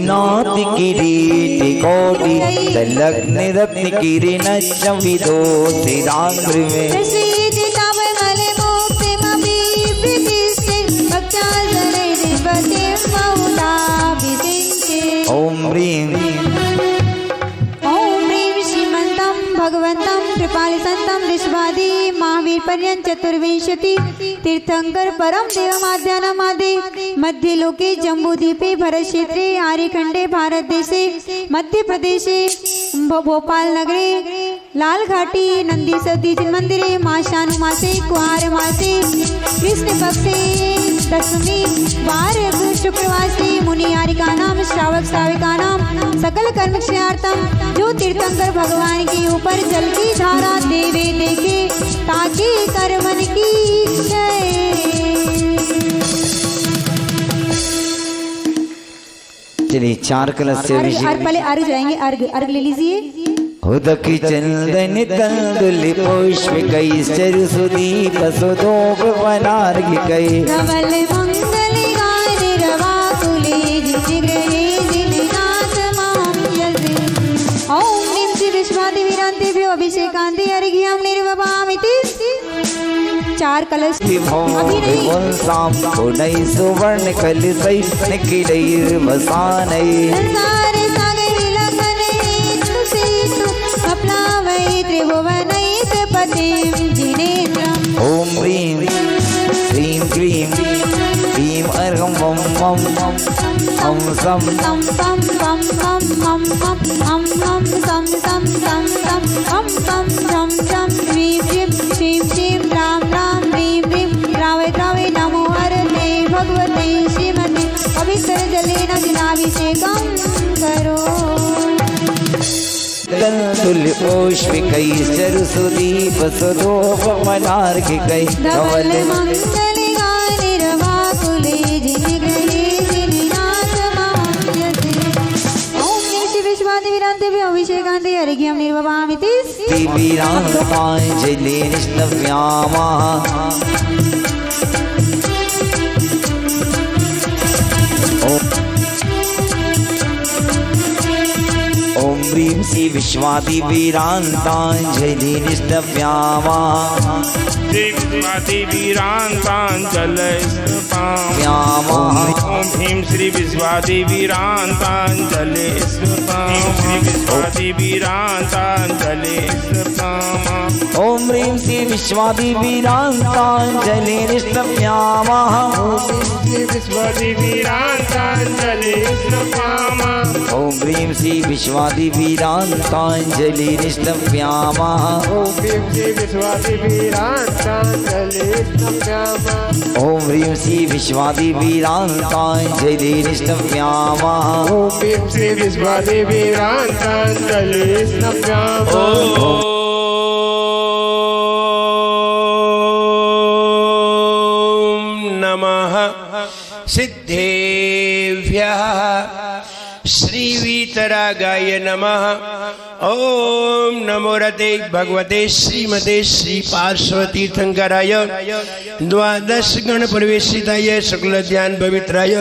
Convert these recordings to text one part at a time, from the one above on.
नाथ किरीट कोटि संलग्न रत्न किरीटं विदो श्रीराम में ओम ह्रीं भगवन्तं कृपालिसन्तं ऋषभादि महावीर पर्यंत चतुर्विंशति तीर्थंकर परम देवमाध्यानामादे मध्य लोके जम्बूद्वीपे भरत क्षेत्रे आर्यखंडे भारत देशे मध्य प्रदेशे भोपाल नगरे लाल घाटी नंदी सती मंदिरे माशानुमासे कुहार मासे कृष्ण पक्षे दशमी वार शुक्रवासी मुनि आरिकानाम श्रावक श्राविकानाम सकल कर्म क्षयार्थम जो तीर्थंकर भगवान के ऊपर जल की धारा देवे देखे ताकि कर्मन की चलिए 4 कलश से अर्घ पहले अर्घ जाएंगे अर्घ ले लीजिए। उदक चंदन तंदुल पुष्प कई सरस्वती पसुदोप वनार्घ कई धवल मंगल गान रवा कुले जिग्रहे जिननाथ माम यसे ओम नीम श्री विश्वादेवी रांतेभ्यो अभिषेकांते अर्घ्यं निर्वपामिति 4 कलश अभी नहीं शाम उदय सुवर्ण कलशै निखिलैर् वसानै संसारे सागर विलंघने तुसेतु कप्लावै त्रिभुवनैक पतिं जिनेत्रम् ओम ह्रीं श्रीं क्लीं क्लीं अर्घं वं वं हम सम तम तम पम पम मम मम हम हम सम सम तम तम हम तम झम झम ह्रीं ह्रीं श्रीं श्रीं राम राम ह्रीं ह्रीं रावे रावे नमो हरते भगवते श्रीमते पवित्र जलेन दिनाभिषेकं करो। तंदुल पुष्प कई सरस्वती पसुदोप वनार्घ कई धवल मंगल गान रवा कुले जिग्रहे जिननाथ माम यसे ओम नीम श्री विश्वादेवी रांतेभ्यो अभिषेकांते अर्घ्यं निर्वपामिति दिव्याङ्गाञ्जलि निष्णव्यामः ओम ह्रीं श्री विश्वादिवीरान्ताञ्जलि निष्णव्यामः ओम भीम श्री विश्वादेवीरान्ताञ्जलि ओम ह्रीं श्री विश्वादिवीरान्ताञ्जलि निष्णव्यामः ओम ह्रीं श्री विश्वादिवीरान्ताञ्जलि निष्णव्यामः ओम ह्रीं श्री विश्वादिवीरान्ताञ्जलि निष्णव्यामः नमः सिद्धेभ्यः श्रीवीतरागाय नमः। ओम नमो रते भगवते श्रीमते श्री पार्श्वती तीर्थंकराय द्वादश गण प्रवेशिताय शुक्ल ध्यान पवित्राय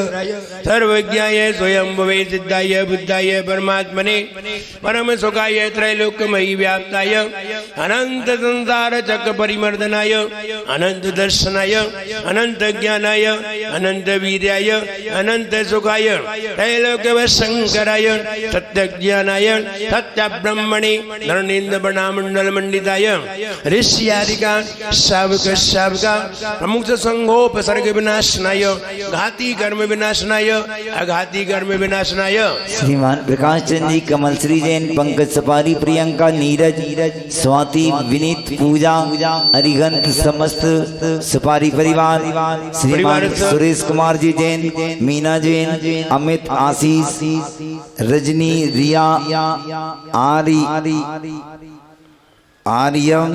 सर्वज्ञाय स्वयंभवे सिद्धाय बुद्धाय परमात्मने परम सुखाय त्रैलोक्यमयी व्याप्ताय अनंत संसार चक्र परिमर्दनाय अनंत दर्शनाय अनंत ज्ञानाय अनंत वीर्याय अनंत सुखाय त्रैलोक्य शंकराय सत्य ज्ञानाय सत्य ब्रह्मणे नरनेन्द्र वर्णामंडल मंडिताय ऋषियारिका शावक शावका प्रमुख संघोपसर्ग विनाशनाय घाती कर्म विनाशनाय अघाती कर्म विनाशनाय श्रीमान प्रकाश चंद जी कमल श्री जैन पंकज सपारी प्रियंका नीरज स्वाति विनीत पूजा अरिहंत समस्त सपारी परिवार श्रीमान सुरेश कुमार जी जैन मीना जैन अमित आशीष रजनी रिया आर्यन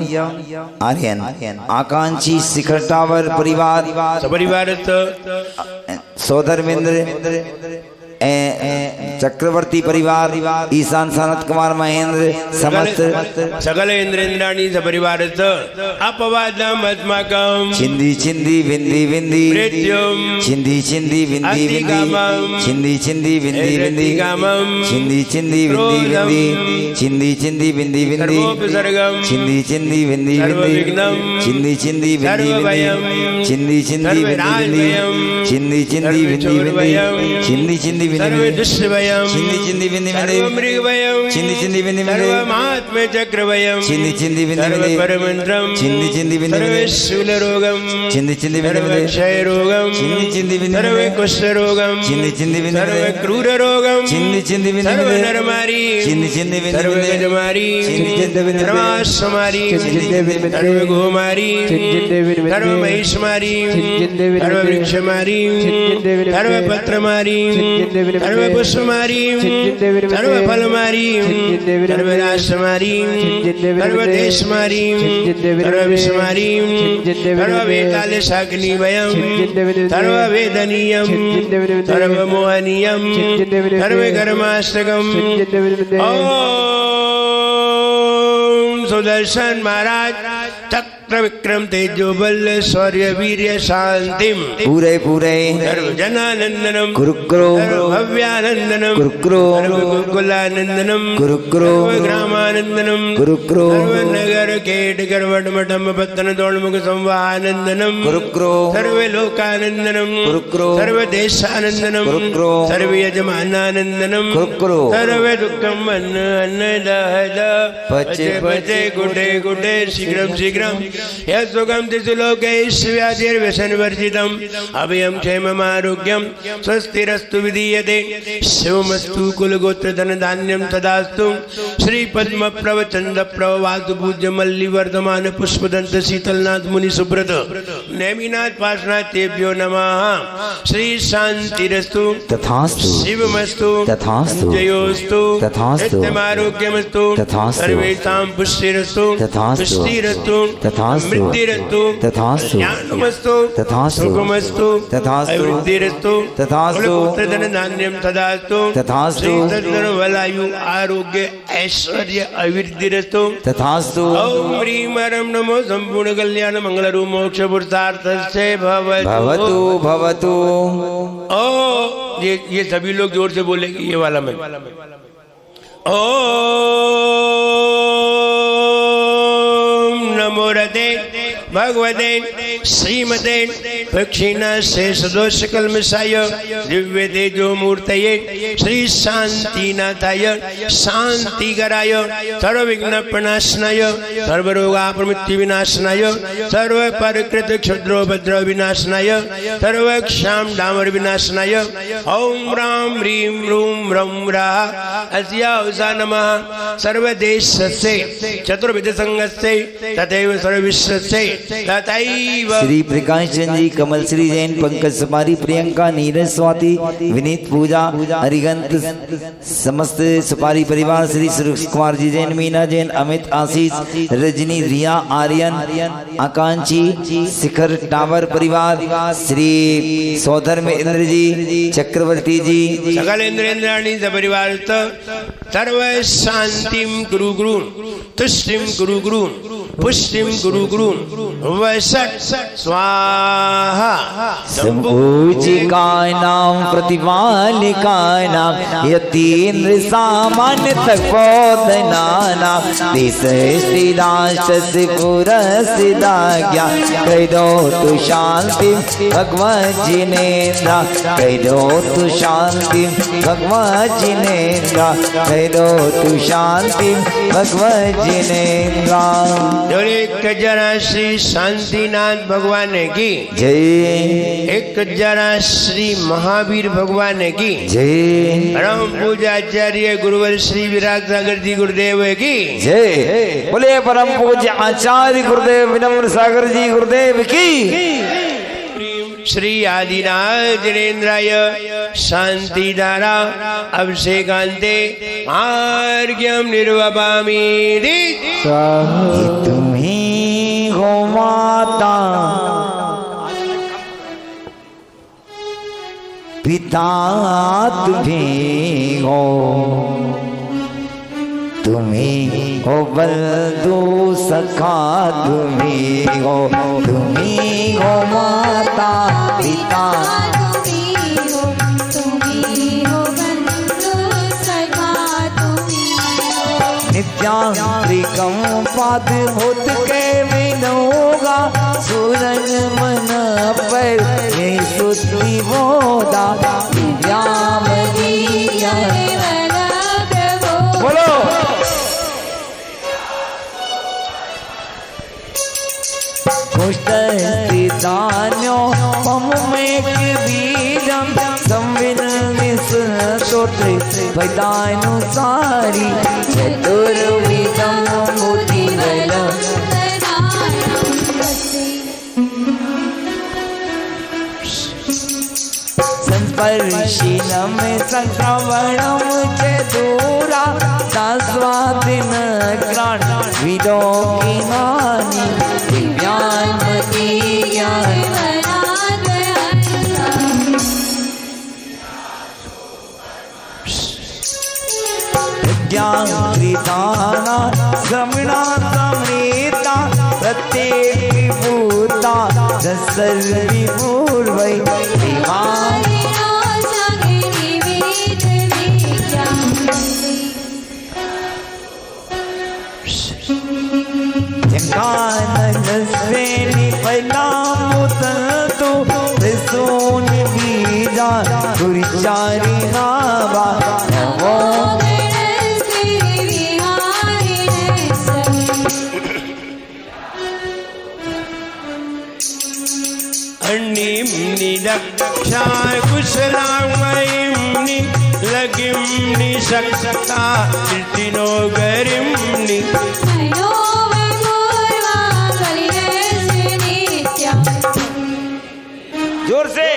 आकांक्षी शिखर टावर परिवार परिवार सौधर्मेंद्र चक्रवर्ती परिवार ईशान सनत कुमार महेंद्र समस्त सकल इंद्रेंद्राणी सपरिवारच अपवादमस्माकं छिंदी छिंदी विंदी विंदी मृत्युं छिंदी छिंदी विंदी विंदी छिंदी छिंदी विंदी विंदी छिंदी छिंदी विंदी विंदी छिंदी छिंदी विंदी विंदी सर्वोपसर्गं छिंदी छिंदी विंदी विंदी सर्वविघ्नं छिंदी छिंदी विंदी सर्वभयं विंदी छिंदी छिंदी विंदी विंदी छिंदी छिंदी विंदी विंदी छिंदी छिंदी विंदी विंदी सर्वदुष्टभयं छिंदी छिंदी विंदी विंदी सर्वमृगभयं छिंदी छिंदी विंदी विंदी सर्वमात्म्य चक्रभयं छिंदी छिंदी विंदी विंदी सर्वपरमन्त्रं छिंदी छिंदी विंदी विंदी सर्वशूलरोगं छिंदी छिंदी विंदी विंदी सर्वक्षयरोगं छिंदी छिंदी विंदी विंदी सर्वकुष्ठरोगं छिंदी छिंदी विंदी विंदी सर्वक्रूररोगं छिंदी छिंदी विंदी विंदी सर्वनरमारी छिंदी छिंदी विंदी विंदी सर्वगजमारी छिंदी छिंदी विंदी विंदी सर्वाश्वमारी छिंदी छिंदी विंदी विंदी सर्वगोमारी सर्वमहिषमारी सर्ववृक्षमारी सर्वपत्रमारी सर्वपुष्पमारी सर्वफलमारी सर्वराष्ट्रमारी सर्वदेशमारी सर्वविश्वमारी सर्ववेतालशाग्निवयं सर्ववेदनीयं सर्वमोहनीयं सर्वकर्माष्टकम् ॐ सुदर्शन महाराज चक्र विक्रम तेजो बल शौर्य वीर्य शांतिम पूरे पूरे सर्वजनानंदनम कुरुक्रो भव्यानंदनम कुरुक्रो कुलानंदनम कुरुक्रो ग्रामानंदनम कुरुक्रो नगर केट करवट मठम पत्तन तोड़मुख संवानंदनम कुरुक्रो सर्वे लोकानंदनम कुरुक्रो सर्वदेशानंदनम कुरुक्रो सर्व यजमानानंदनम कुरुक्रो सर्वे दुःखम अन्न अन्न दह दह पचे पचे गुडे गुडे शीघ्रं शीघ्रं यस्सुखं तिसुलोकैश्वर्यादिर्व्यसनवर्जितम् अभयं क्षेममारोग्यं स्वस्तिरस्तु विधीयते शिवमस्तु कुलगोत्रधनधान्यं तदास्तु श्रीपद्मप्रवचन्दप्रवातुपूज्य मल्लिवर्धमान पुष्पदन्त शीतलनाथ मुनिसुब्रत नेमिनाथ पार्श्वनाथ तेभ्यो नमः श्री शान्तिरस्तु तथास्तु शिवमस्तु तथास्तु जयोस्तु तथास्तु नित्यमारोग्यमस्तु तथास्तु सर्वेषां पुष्टिरस्तु तथास्तु पुष्टिरस्तु तथास्तु मृत्तिरस्तु तथास्तु ज्ञानमस्तु तथास्तु सुखमस्तु तथास्तु अभिवृद्धिरस्तु तथास्तु धनधान्यं तदास्तु तथास्तु श्रीतद्वलायु आरोग्य ऐश्वर्य अभिवृद्धिरस्तु तथास्तु ॐ ह्रीं हरं नमो संपूर्ण कल्याण मंगलरूप मोक्ष पुरुषार्थस्य भवतु भवतु ओ ये सभी लोग जोर से बोलेंगे ये वाला मैं ओम नमो रते भगवते श्रीमते दक्षिणा शेषदोष कल्मषाय दिव्य तेजो मूर्तये श्री शांतिनाथाय शांतिकराय सर्वविघ्न प्रणाशनाय सर्वरोगापमृत्यु विनाशनाय सर्व परिकृत क्षुद्रोपद्रव विनाशनाय सर्वक्षाम डामर विनाशनाय ओम राम ह्रीं रूम रम रा अस्यावसा नमः सर्वदेशस्य चतुर्विध संघस्य तथैव सर्वविश्वस्य तथैव श्री प्रकाश चंद जी, कमल श्री जैन, पंकज सुपारी, प्रियंका, नीरज, स्वाति, विनीत, पूजा, हरिगंत, समस्त सुपारी परिवार, श्री सुरेश कुमार जी जैन, मीना जैन, अमित, आशीष, रजनी, रिया, आर्यन, आकांक्षी, शिखर टावर परिवार, श्री सौधर में इंद्र जी, चक्रवर्ती जी, सकल इंद्रेंद्राणी सपरिवार सर्व शांतिम गुरु गुरु तुष्टिम गुरु गुरु पुष्टिम गुरु गुरु वसट स्वाहा संपूजिकानां प्रतिपालिकानां यतीन्द्र सामान्य तपोधनानां देश श्री राष्ट्रस्य पुरस्सिदाज्ञा कैदो तु शांति भगवत् जिनेन्द्र कैदो तु शांति भगवत् जिनेन्द्र कैदो तु शांति भगवत् जिनेन्द्र। एक जरा श्री शांतिनाथ भगवान की जय, एक जरा श्री महावीर भगवान की जय, परम पूजाचार्य गुरुवर श्री विराग सागर जी गुरुदेव की जय। बोले परम पूज्य आचार्य गुरुदेव विनम्र सागर जी गुरुदेव की। श्री आदिनाथ जिनेन्द्राय शांतिधारा अभिषेकांते आर्घ्यं निर्वपामि। तुम्ही हो माता पिता तुम्हें हो, तुम्हें हो बलदो सखा तुम्हें हो, तुम्हें हो माता पिता, नित्यांत्रिकम पाद होत के विनोगा, सूरज मन पर सुति बोधा, दिव्याम दिया बोलो। कुष्ठितान्यो मम में बीजम, संविन स्तोत्र वैदानुसारी, चतुर्विधम बुद्धिबलम संस्पर्शिनम संक्रमणम चतुरा, सास्वादिन ग्राण विलोकिनानि, दिव्यान्मती ज्ञानकृताना श्रमणा समृता, प्रत्येक भूता सर्वपूर्वै जगाननस्वेनि फलामुतन्तु, प्रसून बीजा गुरुचारि नावा, नमो अन्नीं निदक्षा कुशलामयीं लगिं निशक्ता, कीर्तिनो गरिं जोर से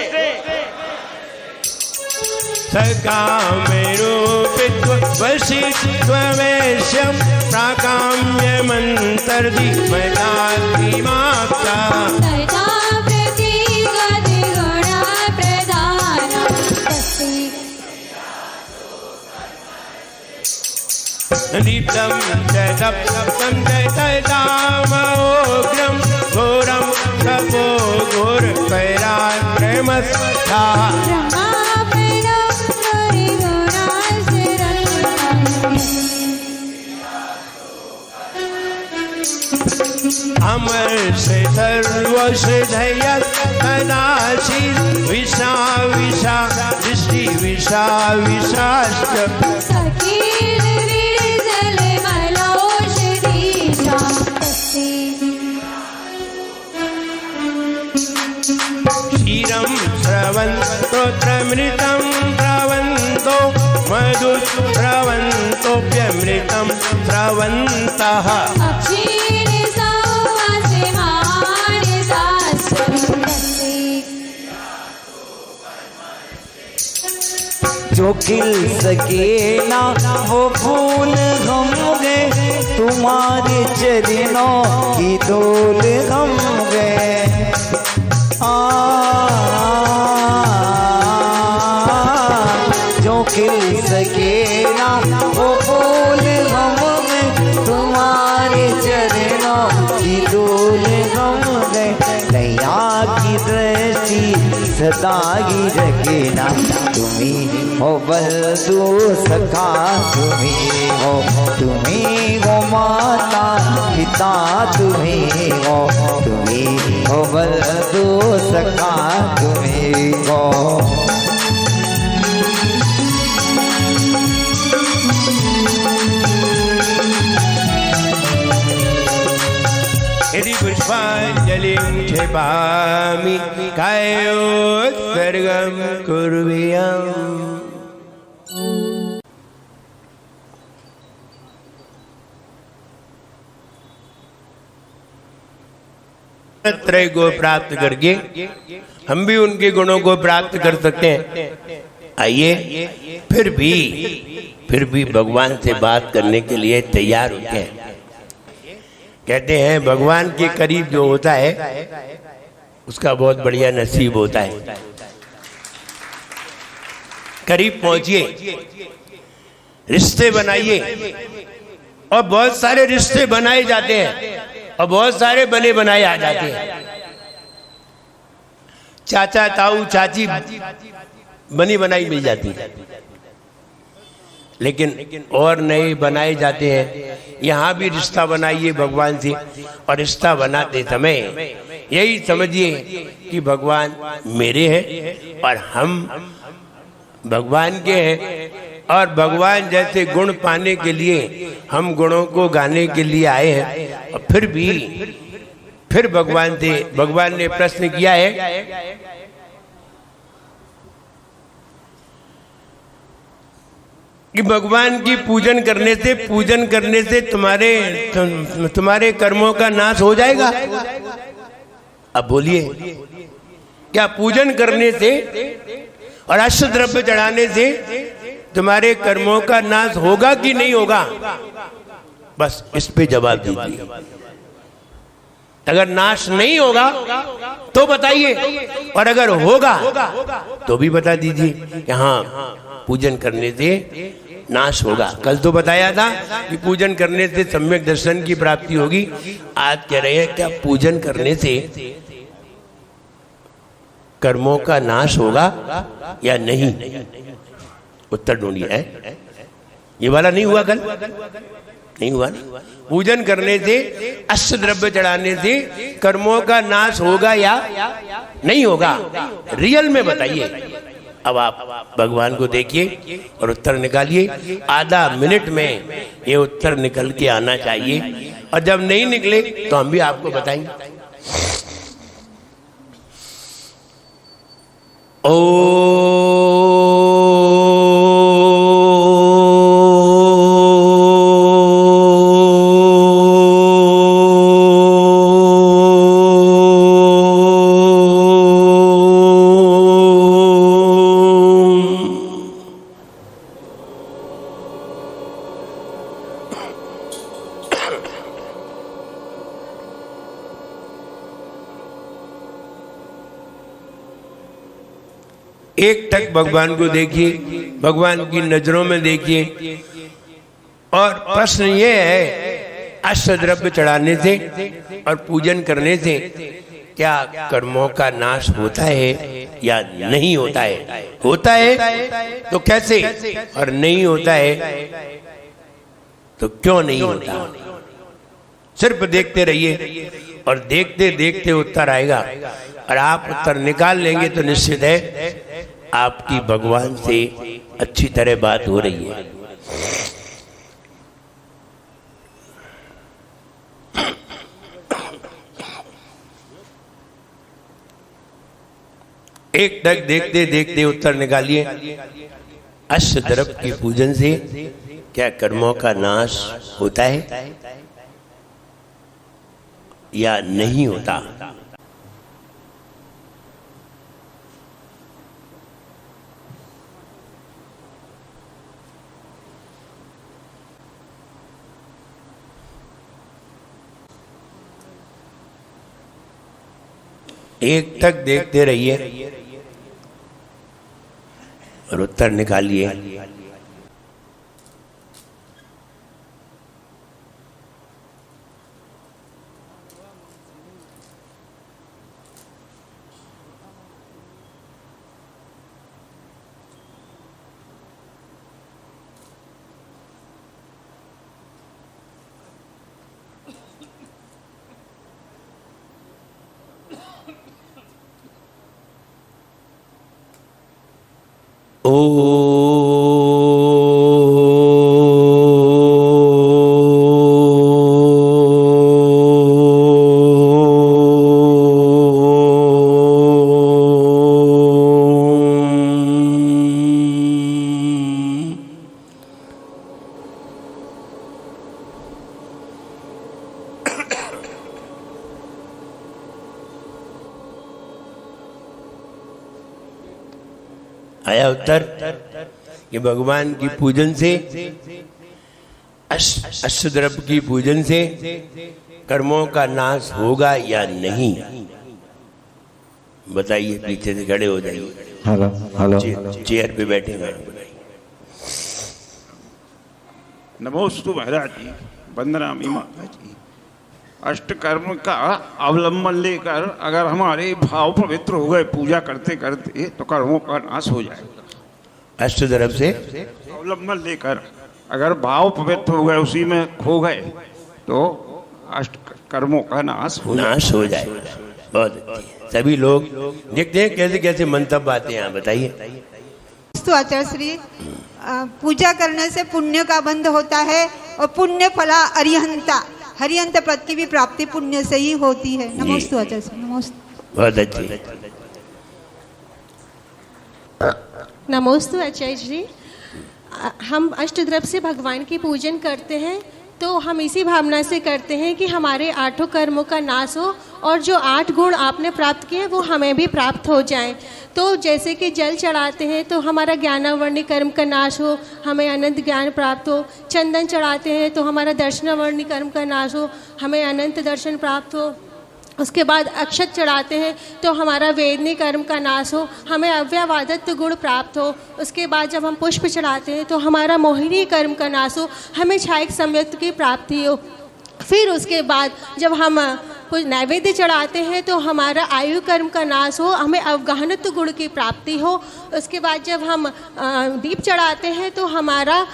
सकामेरूपित्व वशित्वमेश्यं, प्राकाम्यमन्तर्धि मदात्मिमाप्ता, दीप्तं च तप्तं च तदामोग्रं, घोरं तपो घोरपराक्रमस्था, अमर से सर्वसिद्धयः कदाचित्, विषा विषा दृष्टि विषा विषाश्च, क्षीरं स्रवन्तोऽमृतं स्रवन्तो, मधु स्रवन्तोऽप्यमृतं स्रवन्तः, जो खिल सके ना वो फूल हम गए, तुम्हारे चरणों की धूल हम गए। जो खिल सके ना वो फूल हम गए, तुम्हारे चरणों की धूल हम गए। नैया की दृष्टि सदा ही रखना, तुम्हीं हो बलदो सखा तुम्हीं हो, तुम्हीं हो माता पिता तुम्हीं हो, तुम्हीं हो बलदो सखा तुम्हीं हो। यदि पुष्पाञ्जलिं क्षिपामि कायोत्सर्गं कुर्वयाम्। त्रय को प्राप्त करके हम भी उनके गुणों को प्राप्त कर सकते हैं। आइए फिर भी भगवान से बात करने के लिए तैयार होते हैं। कहते हैं भगवान के करीब जो होता है उसका बहुत बढ़िया नसीब होता है। करीब पहुंचिए, रिश्ते बनाइए। और बहुत सारे रिश्ते बनाए जाते हैं और बहुत सारे बने बनाए आ जाते हैं। चाचा ताऊ चाची बनी बनाई मिल जाती है, लेकिन और नए बनाए जाते हैं। यहाँ भी रिश्ता बनाइए भगवान से, और रिश्ता बनाते समय यही समझिए कि भगवान मेरे हैं और हम भगवान के हैं। और भगवान जैसे गुण पाने के लिए हम गुणों को गाने के लिए आए हैं। और फिर भगवान ने प्रश्न किया है कि भगवान की पूजन करने से तुम्हारे कर्मों का नाश हो जाएगा। अब बोलिए, क्या पूजन करने से और अष्ट द्रव्य चढ़ाने से तुम्हारे कर्मों का नाश होगा कि नहीं होगा? बस इस पे जवाब दीजिए। अगर नाश नहीं होगा तो बताइए, और अगर होगा तो भी बता दीजिए कि हाँ, पूजन करने से नाश होगा। कल तो बताया था कि पूजन करने से सम्यक दर्शन की प्राप्ति होगी। आज कह रहे हैं क्या पूजन करने से कर्मों का नाश होगा या नहीं? उत्तर ढूंढिए। है ये वाला नहीं हुआ, कल नहीं हुआ ना? पूजन करने से, अष्ट द्रव्य चढ़ाने से कर्मों का नाश होगा या नहीं होगा? रियल में बताइए। अब आप भगवान को देखिए और उत्तर निकालिए। आधा मिनट में ये उत्तर निकल के आना चाहिए, और जब नहीं निकले तो हम भी आपको बताएंगे। एक टक भगवान को देखिए, भगवान की नजरों में देखिए। और प्रश्न ये है, अष्ट द्रव्य चढ़ाने से और पूजन करने से क्या कर्मों का नाश होता है या नहीं होता है? होता है तो कैसे, और नहीं होता है तो क्यों नहीं होता? सिर्फ देखते रहिए और देखते देखते उत्तर आएगा। और आप उत्तर निकाल लेंगे तो निश्चित है आपकी भगवान से अच्छी तरह बात हो रही है। एक टक देखते देखते उत्तर निकालिए। अष्ट द्रव्य के पूजन से क्या कर्मों का नाश होता है या नहीं होता? एक तक देखते रहिए और उत्तर निकालिए। आया उत्तर कि भगवान की पूजन से, अष्ट द्रव्य की पूजन से कर्मों का नाश होगा या नहीं? बताइए, पीछे से खड़े हो जाइए, हेलो हेलो चेयर पे बैठेंगे। नमोस्तु महाराज जी, वंदनामि माता जी। अष्टकर्म का अवलंबन लेकर अगर हमारे भाव पवित्र हो गए पूजा करते करते तो कर्मों का नाश हो जाएगा। अष्ट तरफ से अवलंबन लेकर अगर भाव पवित्र हो गए, उसी में खो गए तो अष्ट कर्मों का नाश हो जाएगा। बहुत अच्छी। सभी लोग देखते हैं कैसे कैसे मंतव्य आते हैं, बताइए। तो आचार्य श्री, पूजा करने से पुण्य का बंध होता है और पुण्य फला अरिहंता, हरिहंत पद की भी प्राप्ति पुण्य से ही होती है। नमोस्तु आचार्य श्री। नमोस्तु। बहुत अच्छी। नमोस्तु आचार्य जी। हम अष्टद्रव्य से भगवान की पूजन करते हैं, तो हम इसी भावना से करते हैं कि हमारे आठों कर्मों का नाश हो और जो 8 गुण आपने प्राप्त किए वो हमें भी प्राप्त हो जाएं। तो जैसे कि जल चढ़ाते हैं तो हमारा ज्ञानावर्णी कर्म का नाश हो, हमें अनंत ज्ञान प्राप्त हो। चंदन चढ़ाते हैं तो हमारा दर्शनावर्णी कर्म का नाश हो, हमें अनंत दर्शन प्राप्त हो। उसके बाद अक्षत चढ़ाते हैं तो हमारा वेदनी कर्म का नाश हो, हमें अव्यवादत्व गुण प्राप्त हो। उसके बाद जब हम पुष्प चढ़ाते हैं तो हमारा मोहिनी कर्म का नाश हो, हमें छायक संयुक्त की प्राप्ति हो। फिर उसके बाद जब हम कुछ नैवेद्य चढ़ाते हैं तो हमारा आयु कर्म का नाश हो, हमें अवगाहनत्व गुण की प्राप्ति हो। उसके बाद जब हम दीप चढ़ाते हैं तो हमारा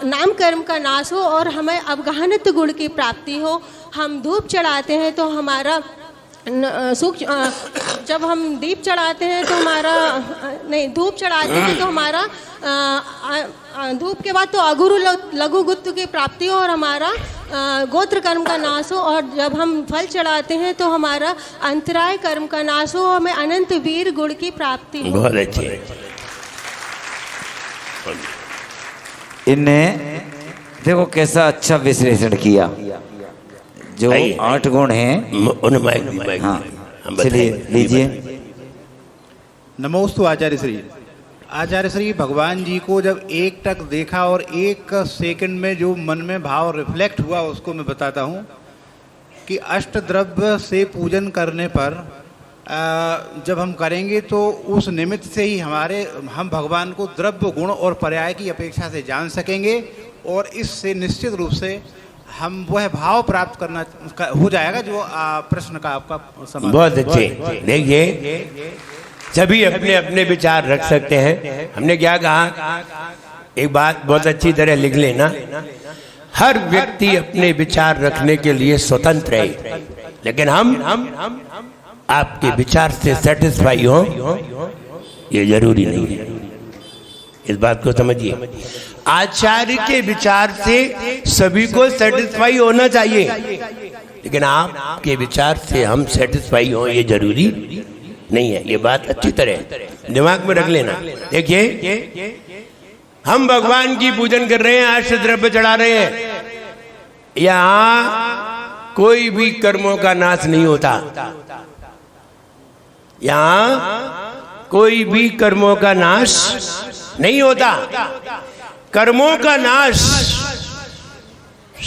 नाम कर्म का नाश हो और हमें अवगाहनत्व गुण की प्राप्ति हो। हम धूप चढ़ाते हैं तो हमारा जब हम दीप चढ़ाते हैं तो हमारा धूप चढ़ाते हैं तो हमारा धूप के बाद तो अगुरु लघु गुत्त की प्राप्ति हो और हमारा गोत्र कर्म का नाश हो। और जब हम फल चढ़ाते हैं तो हमारा अंतराय कर्म का नाश हो और हमें अनंत वीर गुण की प्राप्ति हो। बहुत अच्छे। इनने देखो कैसा अच्छा विश्लेषण किया। जो 8 गुण हैं, हाँ चलिए लीजिए। नमोस्तु आचार्य श्री। आचार्य श्री, भगवान जी को जब एक टक देखा और 1 सेकंड में जो मन में भाव रिफ्लेक्ट हुआ उसको मैं बताता हूँ कि अष्टद्रव्य से पूजन करने पर जब हम करेंगे तो उस निमित्त से ही हम भगवान को द्रव्य गुण और पर्याय की अपेक्षा से जान सकेंगे और इससे निश्चित रूप से हम वह भाव प्राप्त करना हो जाएगा जो प्रश्न का आपका समाधान। बहुत अच्छे। देखिए, सभी अपने अपने विचार रख सकते हैं। हमने क्या कहा, एक बात बहुत अच्छी तरह लिख लेना, हर व्यक्ति अपने विचार रखने के लिए स्वतंत्र है, लेकिन हम आपके विचार से सेटिस्फाई हो ये जरूरी नहीं है। इस बात को समझिए। आचार्य के विचार से सभी को सेटिस्फाई होना चाहिए, लेकिन आपके विचार से हम सेटिस्फाई हो ये जरूरी नहीं है। ये बात अच्छी तरह दिमाग में रख लेना। देखिए, हम भगवान की पूजन कर रहे हैं, अष्टद्रव्य चढ़ा रहे हैं, यहाँ कोई भी कर्मों का नाश नहीं होता। यहाँ कोई भी कर्मों का नाश नहीं होता। कर्मों का नाश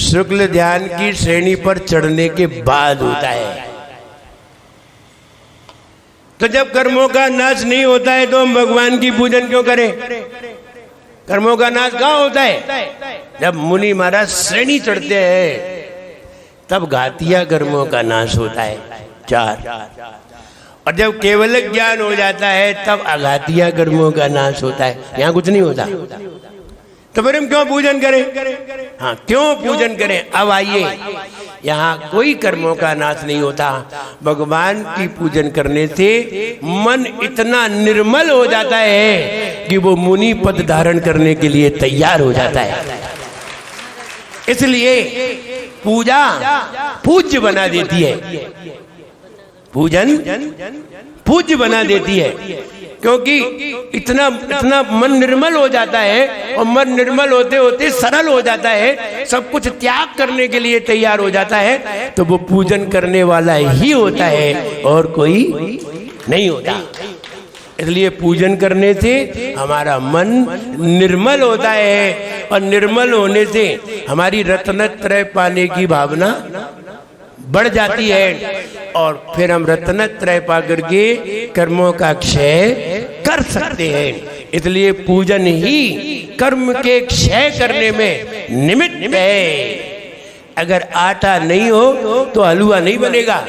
शुक्ल ध्यान की श्रेणी पर चढ़ने के बाद होता है। तो जब कर्मों का नाश नहीं होता है तो हम भगवान की पूजन क्यों करें? कर्मों का नाश कहाँ होता है? जब मुनि महाराज श्रेणी चढ़ते हैं तब घातिया कर्मों का नाश होता है 4, और जब केवल ज्ञान हो जाता है तब अघातिया कर्मों का नाश होता है। यहाँ कुछ नहीं होता, तो फिर हम क्यों पूजन करें? हाँ, क्यों पूजन करें? अब आइए, यहाँ कोई कर्मों का नाश नहीं होता। भगवान की पूजन करने से मन इतना निर्मल हो जाता है कि वो मुनि पद धारण करने के लिए तैयार हो जाता है। इसलिए पूजा पूज्य बना देती है, पूजन पूज्य बना देती है, क्योंकि इतना मन निर्मल हो जाता है, और मन निर्मल होते होते सरल हो जाता है, सब कुछ त्याग करने के लिए तैयार हो जाता है, तो वो पूजन करने वाला ही होता है और कोई नहीं होता। इसलिए पूजन करने से हमारा मन निर्मल होता है, और निर्मल होने से हमारी रत्नत्रय पाने की भावना बढ़ जाती है और फिर हम रत्नत्रय पा करके कर्मों का क्षय कर सकते हैं। इसलिए पूजन ही कर्म के क्षय करने में निमित्त है। अगर आटा नहीं हो तो हलवा नहीं बनेगा,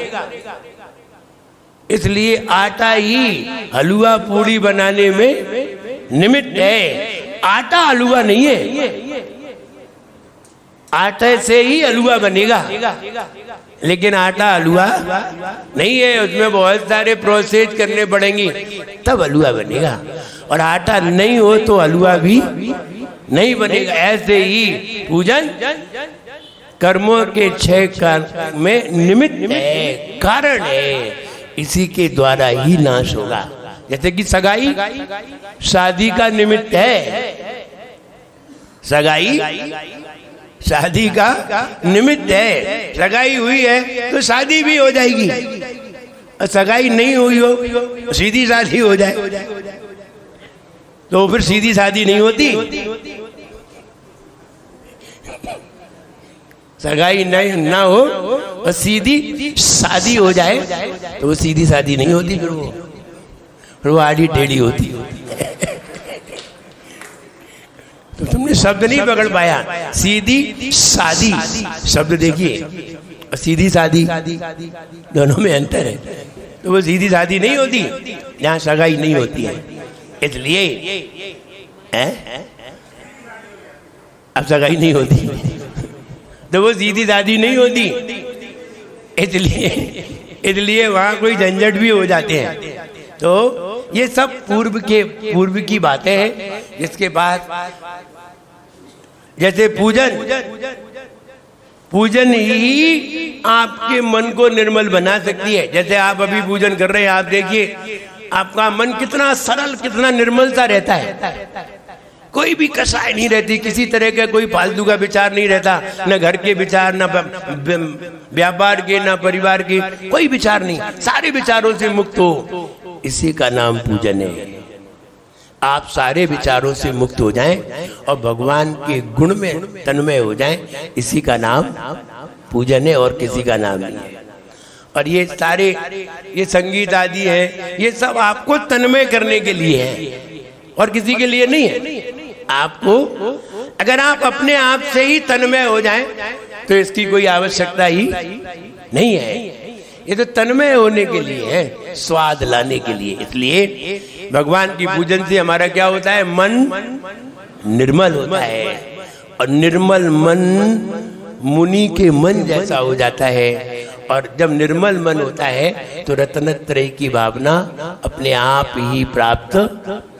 इसलिए आटा ही हलवा पूड़ी बनाने में निमित्त है। आटा हलवा नहीं है, आटे से ही हलवा बनेगा, लेकिन आटा हलवा नहीं है, उसमें बहुत सारे प्रोसेस करने पड़ेंगे तब हलवा बनेगा। और आटा नहीं हो तो हलवा भी नहीं बनेगा। ऐसे ही पूजन कर्मों के क्षय में निमित्त है, कारण है, इसी के द्वारा ही नाश होगा। जैसे कि सगाई शादी का निमित्त है, सगाई शादी का निमित्त है। सगाई हुई है तो शादी भी हो जाएगी, और सगाई नहीं हुई हो सीधी शादी हो जाए तो फिर सीधी शादी नहीं होती। सगाई नहीं ना हो और सीधी शादी हो जाए तो वो सीधी शादी नहीं होती, फिर वो आड़ी टेढ़ी होती। तो तुमने शब्द नहीं पकड़ पाया। सीधी शादी शब्द देखिए, सीधी शादी दोनों में अंतर है। तो वो सीधी शादी नहीं होती जहाँ सगाई नहीं होती है। इसलिए अब सगाई नहीं होती तो वो सीधी शादी नहीं होती, इसलिए वहाँ कोई झंझट भी हो जाते हैं। तो ये सब पूर्व की बातें हैं। जिसके बाद जैसे पूजन ही आपके मन को निर्मल बना सकती है। जैसे आप अभी पूजन कर रहे हैं, आप देखिए आपका मन कितना सरल, कितना निर्मल सा रहता है। कोई भी कसाय नहीं रहती, किसी तरह का कोई फालतू का विचार नहीं रहता, न घर के विचार, न व्यापार के, न परिवार के, कोई विचार नहीं, सारे विचारों से मुक्त हो। इसी का नाम पूजन है। आप सारे विचारों से मुक्त हो जाएं और भगवान के गुण में तन्मय हो जाएं, इसी का नाम पूजन है और किसी का नाम नहीं है। और ये सारे ये संगीत आदि है, ये सब आपको तन्मय करने के लिए है और किसी के लिए नहीं है। आपको अगर आप अपने आप से ही तन्मय हो जाएं तो इसकी कोई आवश्यकता ही नहीं है। ये तो तन्मय होने के लिए है, स्वाद लाने के लिए। इसलिए भगवान की पूजन से हमारा क्या होता है? मन निर्मल होता है, और निर्मल मन मुनि के मन जैसा हो जाता है। और जब निर्मल मन होता है तो रत्नत्रय की भावना अपने आप ही प्राप्त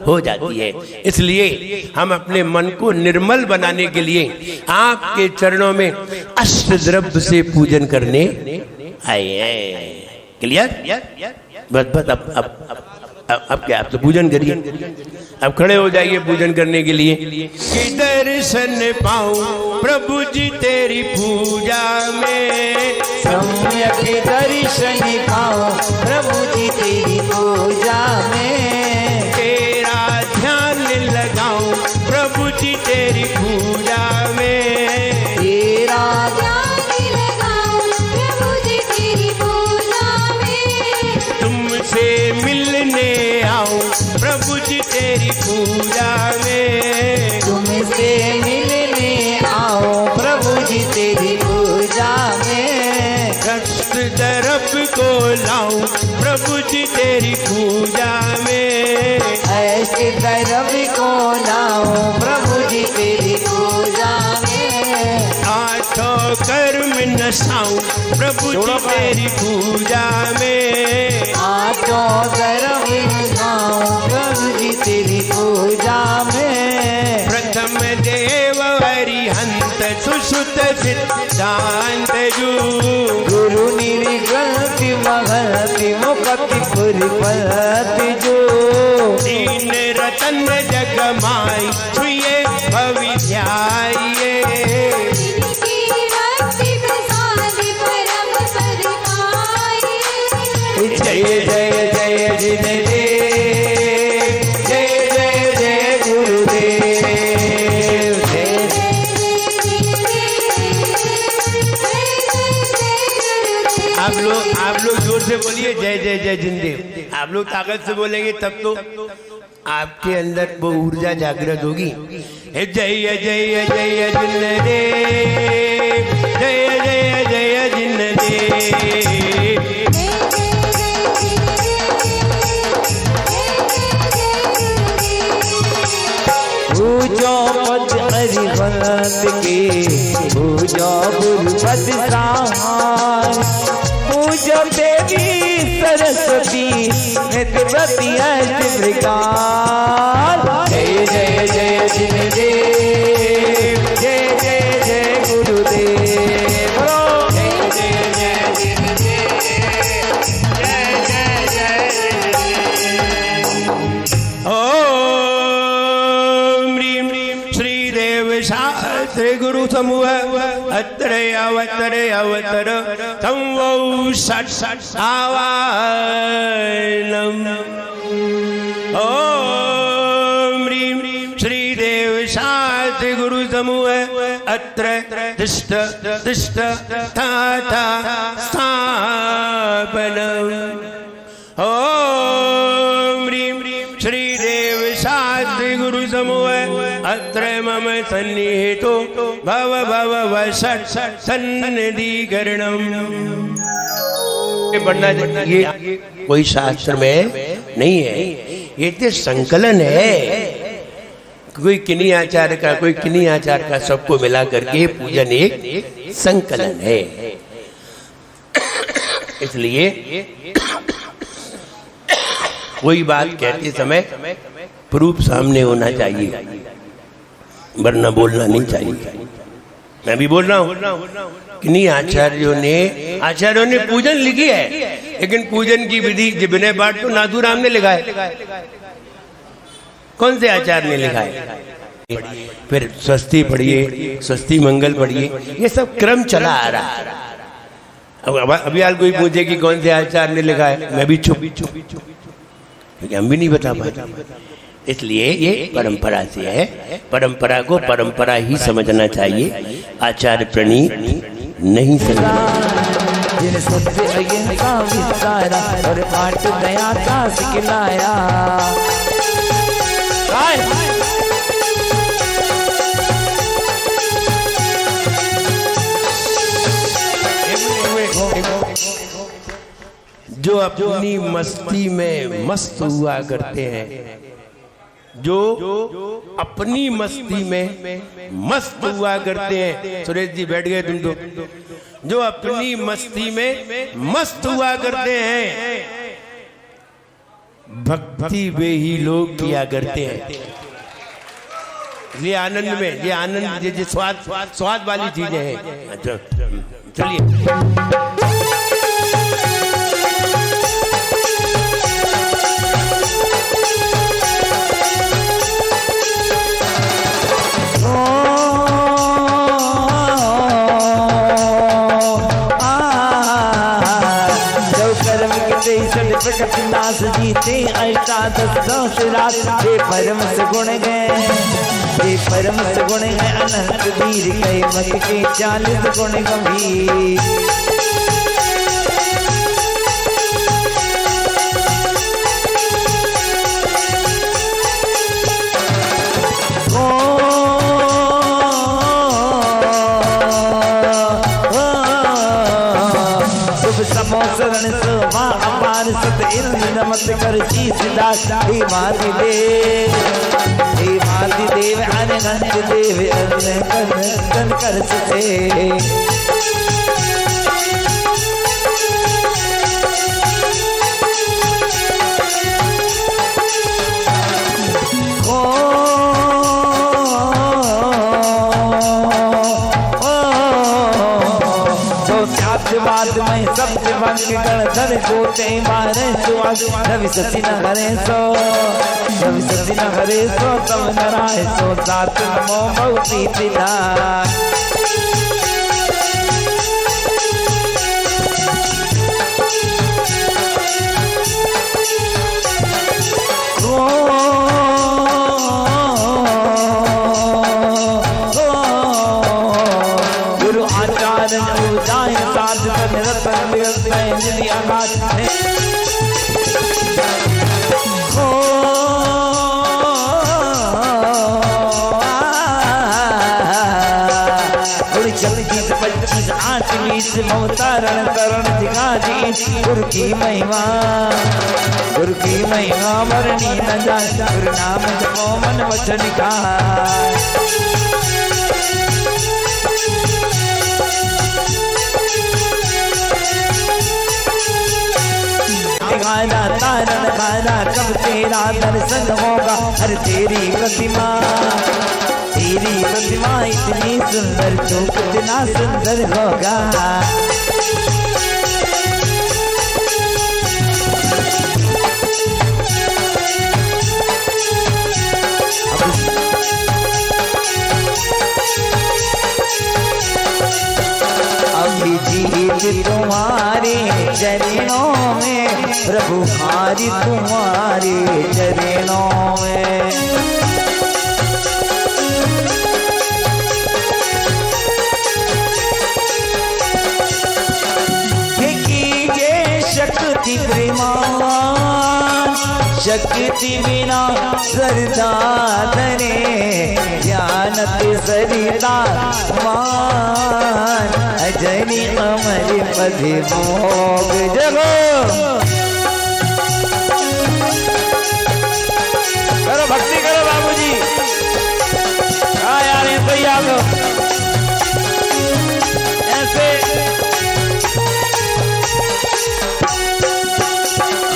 हो जाती है। इसलिए हम अपने मन को निर्मल बनाने के लिए आपके चरणों में अष्ट द्रव्य से पूजन करने आए हैं। क्लियर? बस अब क्या, आप तो पूजन करिए। अब खड़े हो जाइए पूजन करने के लिए। कि दर्शन पाऊं प्रभु जी तेरी पूजा में, सम्यक दर्शन पाऊं प्रभु जी तेरी पूजा में, तेरा ध्यान लगाऊं प्रभु जी तेरी पूजा में, तेरा ध्यान लगाऊं प्रभु जी तेरी पूजा में, तुमसे मिलने आऊं प्रभु जी तेरी पूजा में, तुमसे मिलने आओ प्रभु जी तेरी पूजा में, कष्ट दर्द को लाऊं प्रभु जी तेरी पूजा में, ऐसे दैरव को लाओ प्रभु जी तेरी पूजा में, आठों कर्म नसाऊं प्रभु जी तेरी पूजा में, आठों दैरव लाओ प्रभु जी तेरी पूजा में, प्रथम देव हरिहंत सुसुत सिद्धांत जू, गुरु निर्गति महति मुक्ति पुरपति जो, तीन रतन जगमाई छुए भविध्याये, जय जय जय जिन देव, जय जय जय गुरुदेव, जय जय जय जिनदेव। आप लोग ताकत से बोलेंगे तब तो आपके अंदर वो ऊर्जा जागृत होगी। जय जय जय जय जिनदेव, जय जय जय जिनदेव। पूजो पद हरिभक्त के, पूजो गुरुपद सहाय, पूजो देवी सरस्वती नित्यवती अष्टप्रकार। जय जय जय जिनदेव, जय जय जय गुरुदेव। जय जय जय जिनदेव, जय जय जय श्री गुरु समूह अत्र अवतर संवौ षट आवाहनम। ओम ह्रीं श्री देव शास्त्री गुरु समूह अत्र तिष्ठ तिष्ठ था स्थापनम। ओम ह्रीं श्री देव शास्त्री गुरु समूह अत्र मम सन्निहितो भव भव वषट सन्निधिकरणम। ये कोई शास्त्र में नहीं है, ये तो संकलन है। कोई किन्हीं आचार्य का, कोई किन्हीं आचार्य का, सबको मिला करके पूजन एक संकलन है। इसलिए कोई बात कहते समय प्रूफ सामने होना चाहिए, वरना बोलना नहीं चाहिए। मैं भी बोल रहा हूँ किन्हीं आचार्यों ने पूजन लिखी है, लेकिन पूजन की विधि विनय पाठ तो नाथूराम ने लिखा है। कौन से आचार्य ने लिखा है? फिर स्वस्ति पढ़िए, स्वस्ति मंगल पढ़िए, ये सब क्रम चला आ रहा है। अब अभी हाल कोई पूछे कि कौन से आचार्य ने लिखा है, मैं भी चुप, क्योंकि हम भी नहीं बता पाते। इसलिए ये परंपरा से है, परंपरा को परंपरा ही समझना चाहिए, आचार्य प्रणीत नहीं समझना। जिन सत्य अहिंसा विस्तारा और पाठ दया का सिखलाया। जो अपनी मस्ती में मस्त हुआ करते हैं, जो अपनी मस्ती में मस्त हुआ करते हैं, सुरेश जी बैठ गए तुम तो, जो अपनी मस्ती में मस्त हुआ करते हैं, भक्ति वे ही लोग किया करते हैं। ये आनंद में, ये आनंद, ये स्वाद वाली चीजें हैं। चलिए नास जीते अष्टादश दश रात। हे परम सगुण गए, हे परम सगुण गए अनंत वीर गए, मत के 40 गुण गंभीर। शरण सभा अपार सत नमत कर शीश दास। हे माति देव, हे माति देव अनंत देव अनंत कर सके। बाद में सबसे बन के गणधर गोते मारे सुहाग। रवि सती न हरे सो, रवि सती न हरे सो, तब नराय सो सात नमो बहुती तिला। गुरु आचार्य उदाय साध रतन निरत शीश मोतारण करण दिखा जी गुरु की महिमा वर्णी न जाए गुरु नाम जपो मन वचन का खाना तारण खाना कब तेरा दर्शन होगा हर तेरी प्रतिमा इतनी सुंदर तो कितना सुंदर होगा अभी जीत तुम्हारे चरणों में प्रभु हारी तुम्हारे चरणों में कीजिए शक्ति प्रेमान शक्ति बिना सरदा धरे ज्ञानत सरिता मान अजनी अमर पद भोग जगो करो भक्ति करो बाबूजी यार भैया को ऐसे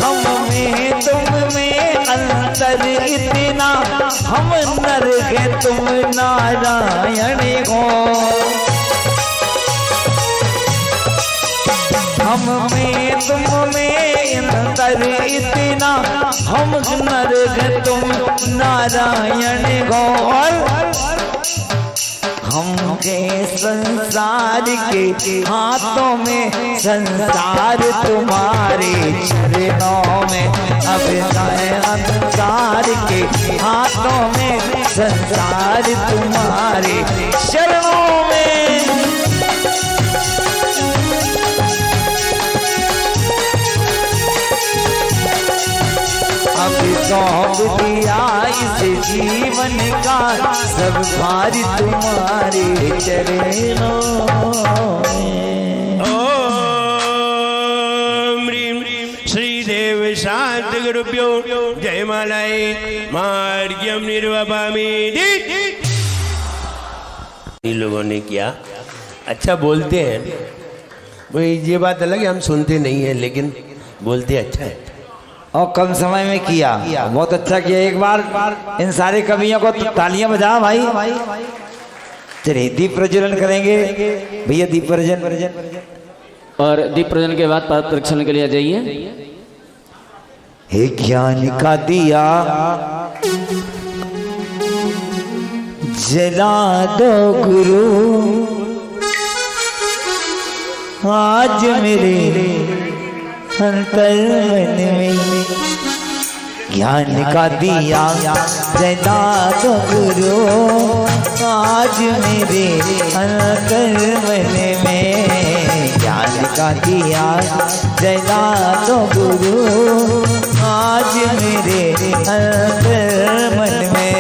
हम में तुम में अंतर इतना हम नर के तुम नारायण हो हम में तुम में अंतर इतना हम नर के तुम नारायण हो हम के संसार के हाथों में संसार तुम्हारे चरणों में अब संसार के हाथों में संसार तुम्हारे चरणों में अब सौंप दिया इस जीवन का सब भार तुम्हारे चरणों में। ओम ह्रीं श्री देव शांत गुरुभ्यो जय मालाए मार्ग्यम निर्वपामि। इन लोगों ने किया अच्छा बोलते हैं भाई, ये बात अलग है हम सुनते नहीं है लेकिन बोलते अच्छा है और कम समय में किया बहुत अच्छा किया। एक बार इन सारे कवियों को तालियां बजा भाई। चलिए दीप प्रज्वलन करेंगे भैया, दीप प्रज्वलन और दीप प्रज्वलन के बाद पाद प्रक्षालन के लिए आ जाइए। हे ज्ञान का दिया जला दो गुरु आज मेरे अंतर मन में, ज्ञान का दिया जला दो गुरु आज मेरे अंतर मन में, ज्ञान का दिया जला दो गुरु आज मेरे अंतर मन में।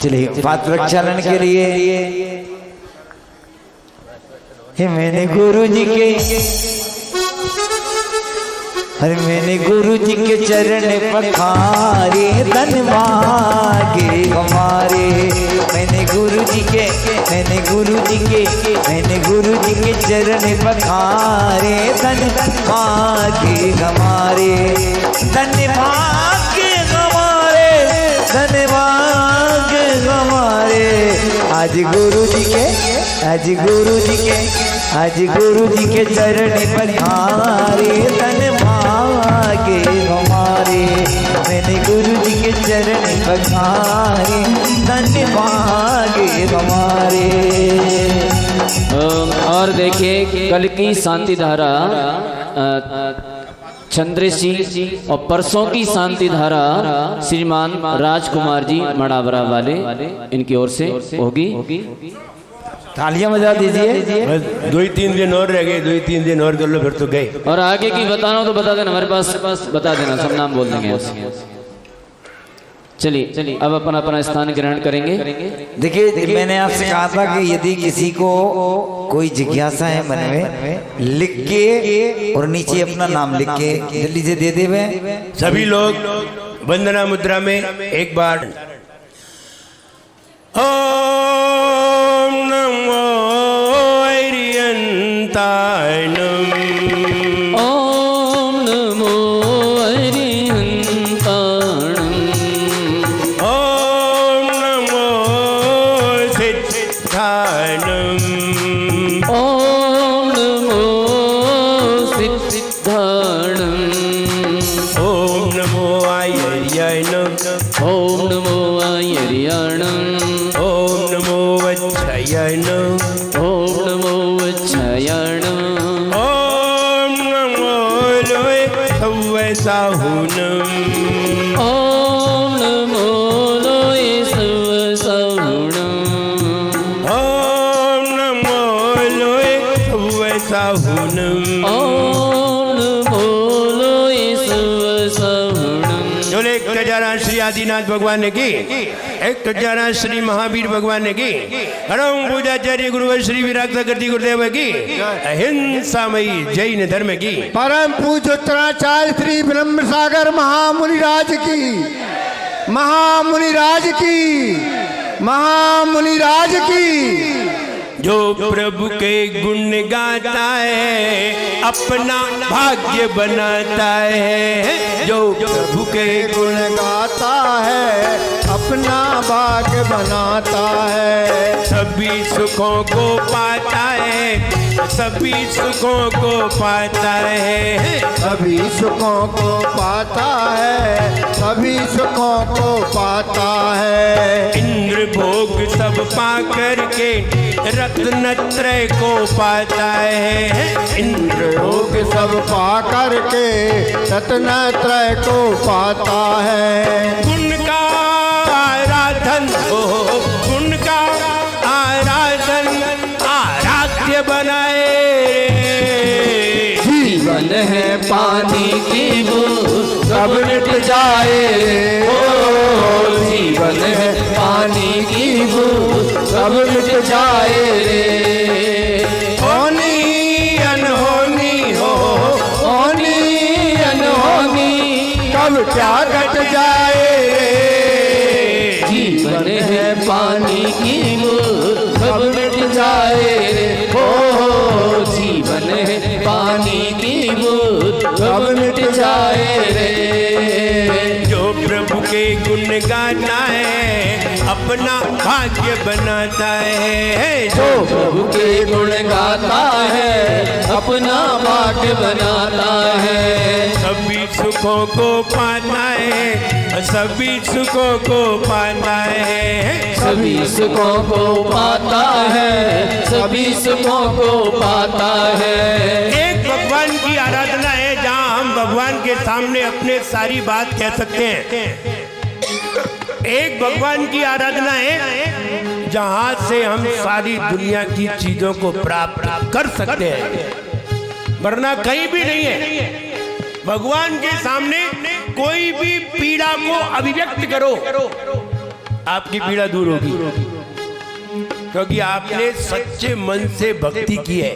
चलिए पाद प्रक्षालन के लिए हे मैंने गुरु जी के मैंने गुरु जी के चरण पखारे धन मांगे हमारे, मैंने गुरु जी के चरण पखारे धन मांगे हमारे, धन मांगे हमारे, धन मांगे हमारे। आज गुरु जी के चरण पखारे धन मांगे हमारे, मैंने गुरु जी के चरण पखारे धन मांगे हमारे। और देखिए कल की शांति धारा चंद्रेशी और परसों की शांति धारा श्रीमान राजकुमार जी मड़ावरा वाले, इनकी ओर से होगी। तालियां बजा दीजिए। बस 2-3 दिन और रह गए, 2-3 दिन और कर लो फिर तो गए। और आगे की बताना हो तो बता देना, हमारे पास बता देना, सब नाम बोल देंगे। चलिए अब अपना अपना स्थान ग्रहण करेंगे। देखिए मैंने आपसे कहा था कि यदि किसी को कोई जिज्ञासा है मन में, लिख के और नीचे अपना नाम लिख के जल्दी से दे देवे। सभी लोग वंदना मुद्रा में एक बार ओम नमो अरिहंताय नमः। ओम नमो अरिहंताणं। ओम नमो सिद्धाय नमः। ओम नमो सिद्धाणं। ओम नमो आयर्याय नमः। ओम नमो आयर्याणं। ओम नमो वच्छयाय नमः। ओम नमो वच्छयाणं। ओम नमो लोय सव्वसाहुनम्। ओम नमो लोय सव्वसाहुणम्। ओम नमो लोय सव्वसाहुनम्। ओम नमो लोय सव्वसाहुणम्। बोले 1000 श्री आदिनाथ भगवान की, 1000 श्री महावीर भगवान की, परम पूजाचार्य गुरुवर श्री विराट कृति गुरुदेव की, अहिंसामयी जैन धर्म की, परम पूज्य उत्तराचार्य श्री ब्रह्म सागर महामुनिराज की, महामुनिराज की, महामुनिराज की। जो प्रभु के गुण गाता है अपना भाग्य बनाता है। जो प्रभु के गुण गाता है अपना भाग्य बनाता है। सभी सुखों को पाता है, सभी सुखों को पाता है। सभी सुखों को पाता है, सभी सुखों को पाता है। इंद्र भोग सब पा करके रत्नत्रय को पाता है। इंद्र भोग सब पा करके रत्नत्रय को पाता है। गुण का आराधन हो, गुण का आराधन आराध्य बनाए। जीवन है पानी की बूंद कब मिट जाए। ओ जीवन है पानी की बूंद कब मिट जाए रे। होनी अनहोनी हो, होनी अनहोनी कब क्या घट जाए। जीवन है पानी की बूंद कब मिट जाए रे। ओ जीवन है पानी की बूंद कब मिट जाए रे। जो प्रभु के गुण गाता है अपना भाग्य बनाता है। जो प्रभु के गुण गाता है अपना भाग्य बनाता है। सभी सुखों को पाता है, सभी सुखों को पाता है। सभी सुखों को पाता है, सभी सुखों को पाता है। एक भगवान की आराधना है जहाँ हम भगवान के सामने अपने सारी बात कह सकते हैं। एक भगवान की आराधना है जहाँ से हम सारी दुनिया की चीजों को प्राप्त कर सकते हैं, वरना कहीं भी नहीं है। भगवान के सामने कोई भी पीड़ा को अभिव्यक्त करो, आपकी पीड़ा दूर होगी, क्योंकि आपने सच्चे मन से भक्ति की है।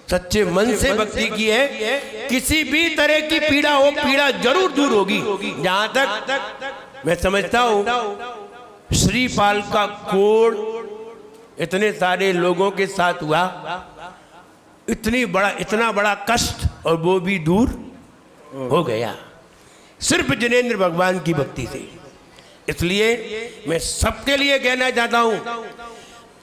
सच्चे मन से भक्ति की है, किसी भी तरह की पीड़ा हो, पीड़ा जरूर दूर होगी। जहां तक मैं समझता हूं श्रीपाल का कोड़ इतने सारे लोगों के साथ हुआ, इतना बड़ा कष्ट, और वो भी दूर हो गया सिर्फ जिनेंद्र भगवान की भक्ति से। इसलिए मैं सबके लिए कहना चाहता हूं,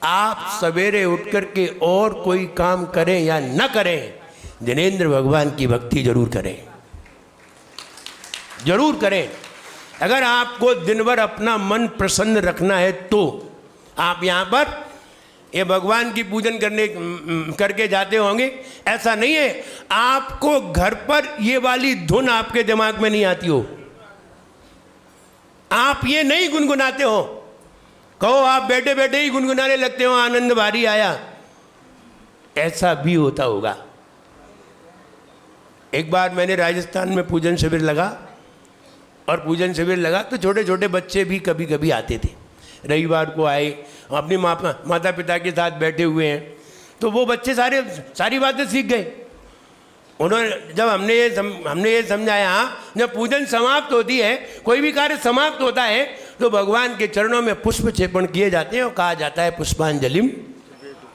आप सवेरे उठ करके और कोई काम करें या न करें, जिनेंद्र भगवान की भक्ति जरूर करें, जरूर करें। अगर आपको दिन भर अपना मन प्रसन्न रखना है तो आप यहाँ पर ये भगवान की पूजन करके जाते होंगे, ऐसा नहीं है। आपको घर पर ये वाली धुन आपके दिमाग में नहीं आती हो, आप ये नहीं गुनगुनाते हो। कहो आप बैठे बैठे ही गुनगुनाने लगते हो, आनंद भारी आया, ऐसा भी होता होगा। एक बार मैंने राजस्थान में पूजन शिविर लगा, और पूजन शिविर लगा तो छोटे छोटे बच्चे भी कभी कभी आते थे। रविवार को आए, अपनी माता पिता के साथ बैठे हुए हैं, तो वो बच्चे सारी बातें सीख गए। उन्होंने जब हमने ये समझाया, जब पूजन समाप्त होती है, कोई भी कार्य समाप्त होता है, तो भगवान के चरणों में पुष्प छेपण किए जाते हैं और कहा जाता है पुष्पांजलिम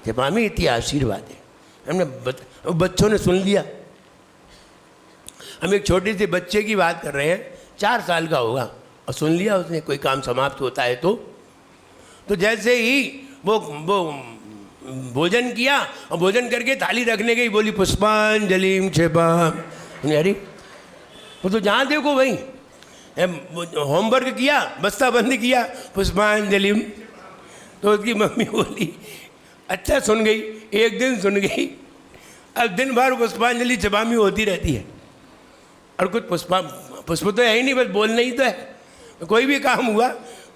छेपामी इति आशीर्वाद है। हमने बच्चों ने सुन लिया। हम एक छोटे से बच्चे की बात कर रहे हैं, 4 साल का होगा, और सुन लिया उसने। कोई काम समाप्त होता है तो जैसे ही वो भोजन किया, और भोजन करके थाली रखने गई, बोली पुष्पांजलिम छेपा। अरे वो तो जहाँ देखो वही होमवर्क किया, बस्ता बंद किया, पुष्पांजलिम। तो उसकी मम्मी बोली अच्छा सुन गई, एक दिन सुन गई, अब दिन भर पुष्पांजलि छपामी होती रहती है, और कुछ पुष्प तो है ही नहीं, बस बोलना ही तो है। कोई भी काम हुआ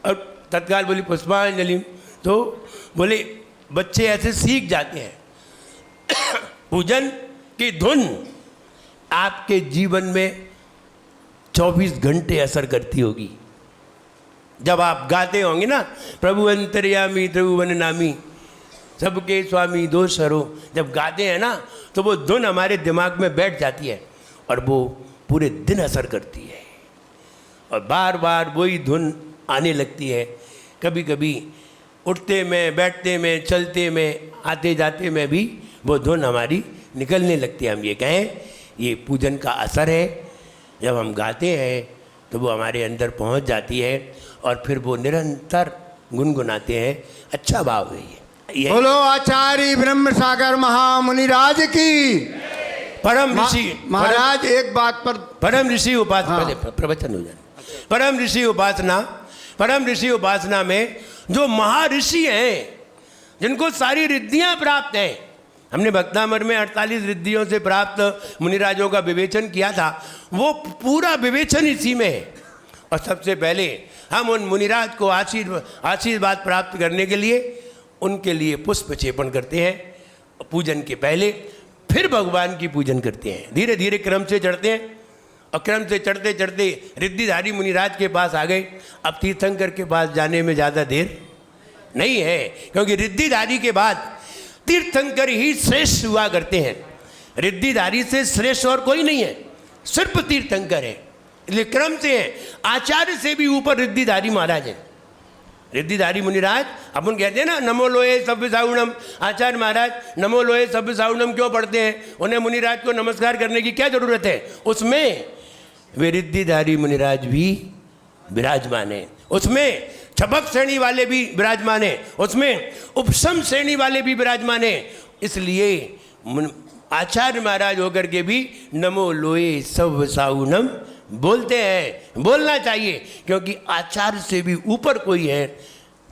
और तत्काल बोली पुष्पांजलि। तो बोले बच्चे ऐसे सीख जाते हैं। पूजन की धुन आपके जीवन में 24 घंटे असर करती होगी। जब आप गाते होंगे ना, प्रभु अंतर्यामी त्रिभुवन नामी सबके स्वामी दो सरो, जब गाते हैं ना, तो वो धुन हमारे दिमाग में बैठ जाती है और वो पूरे दिन असर करती है, और बार बार वही धुन आने लगती है। कभी कभी उठते में, बैठते में, चलते में, आते जाते में भी वो धुन हमारी निकलने लगती है। हम ये कहें, ये पूजन का असर है। जब हम गाते हैं तो वो हमारे अंदर पहुंच जाती है, और फिर वो निरंतर गुनगुनाते हैं। अच्छा भाव है ये। बोलो आचार्य ब्रह्म सागर महामुनिराज की। परम ऋषि महाराज एक बात पर, परम ऋषि उपासना, पहले प्रवचन हो जाए। परम ऋषि उपासना में जो महर्षि हैं, जिनको सारी रिद्धियां प्राप्त हैं, हमने भक्तामर में 48 रिद्धियों से प्राप्त मुनिराजों का विवेचन किया था, वो पूरा विवेचन इसी में है। और सबसे पहले हम उन मुनिराज को आशीर्वाद प्राप्त करने के लिए उनके लिए पुष्प छेपण करते हैं पूजन के पहले, फिर भगवान की पूजन करते हैं। धीरे धीरे क्रम से चढ़ते हैं, और क्रम से चढ़ते चढ़ते रिद्धिधारी मुनिराज के पास आ गए। अब तीर्थंकर के पास जाने में ज़्यादा देर नहीं है, क्योंकि रिद्धिधारी के बाद तीर्थंकर ही श्रेष्ठ हुआ करते हैं। रिद्धिधारी से श्रेष्ठ और कोई नहीं है, सिर्फ तीर्थंकर है। इसलिए क्रम से है, आचार्य से भी ऊपर रिद्धिधारी महाराज है। रिद्धिधारी मुनिराज, अपन कहते हैं ना नमो लोहे सभ्य साउणम, आचार्य महाराज नमो लोहे सभ्य साउणम क्यों पढ़ते हैं? उन्हें मुनिराज को नमस्कार करने की क्या जरूरत है? उसमें वे रिद्धिधारी मुनिराज भी विराजमान है, उसमें छपक श्रेणी वाले भी विराजमान है, उसमें उपशम श्रेणी वाले भी विराजमान है। इसलिए आचार्य महाराज होकर के भी नमो लोहे सभ्य साउणम बोलते हैं, बोलना चाहिए, क्योंकि आचार्य से भी ऊपर कोई है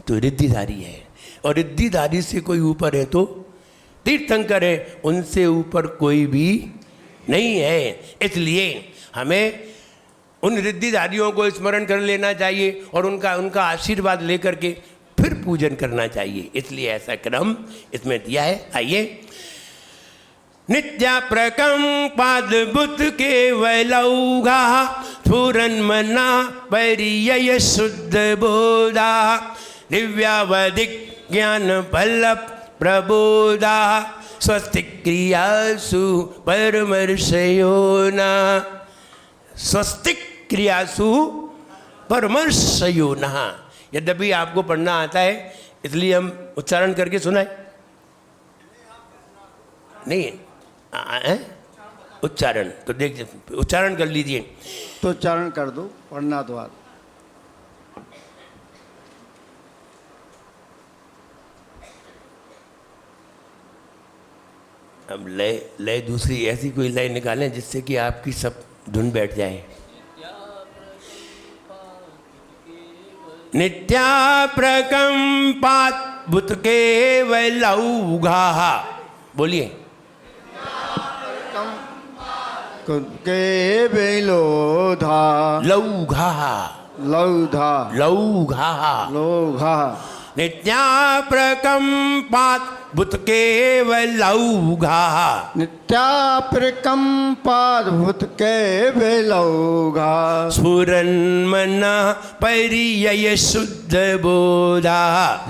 तो रिद्धिधारी है, और रिद्धिधारी से कोई ऊपर है तो तीर्थंकर है, उनसे ऊपर कोई भी नहीं है। इसलिए हमें उन रिद्धिधारियों को स्मरण कर लेना चाहिए, और उनका आशीर्वाद लेकर के फिर पूजन करना चाहिए। इसलिए ऐसा क्रम इसमें दिया है। आइए, नित्या प्रकंपाद बुद्ध के वैलौघा थुरन मना परिय शुद्ध बोधा दिव्यावधिक ज्ञान फल प्रबोधा स्वस्तिक क्रियासु परमर्शयो न, स्वस्तिक क्रियासु परमर्शयो न। यद्यपि आपको पढ़ना आता है, इसलिए हम उच्चारण करके सुनाए नहीं उच्चारण, तो देख उच्चारण कर लीजिए। तो उच्चारण कर दो, पढ़ना तो आता। अब लय दूसरी ऐसी कोई लय निकालें जिससे कि आपकी सब धुन बैठ जाए। नित्या प्रकंपात भूत के वैलौघा। बोलिए। के बेलोधा लौघा लौधा लौघा लोघा नित्या प्रकंपात भूत के वैलौघा। नित्या प्रकंपाद्भुत के बेलौघा स्फुरन मन पर्यय शुद्ध बोधा।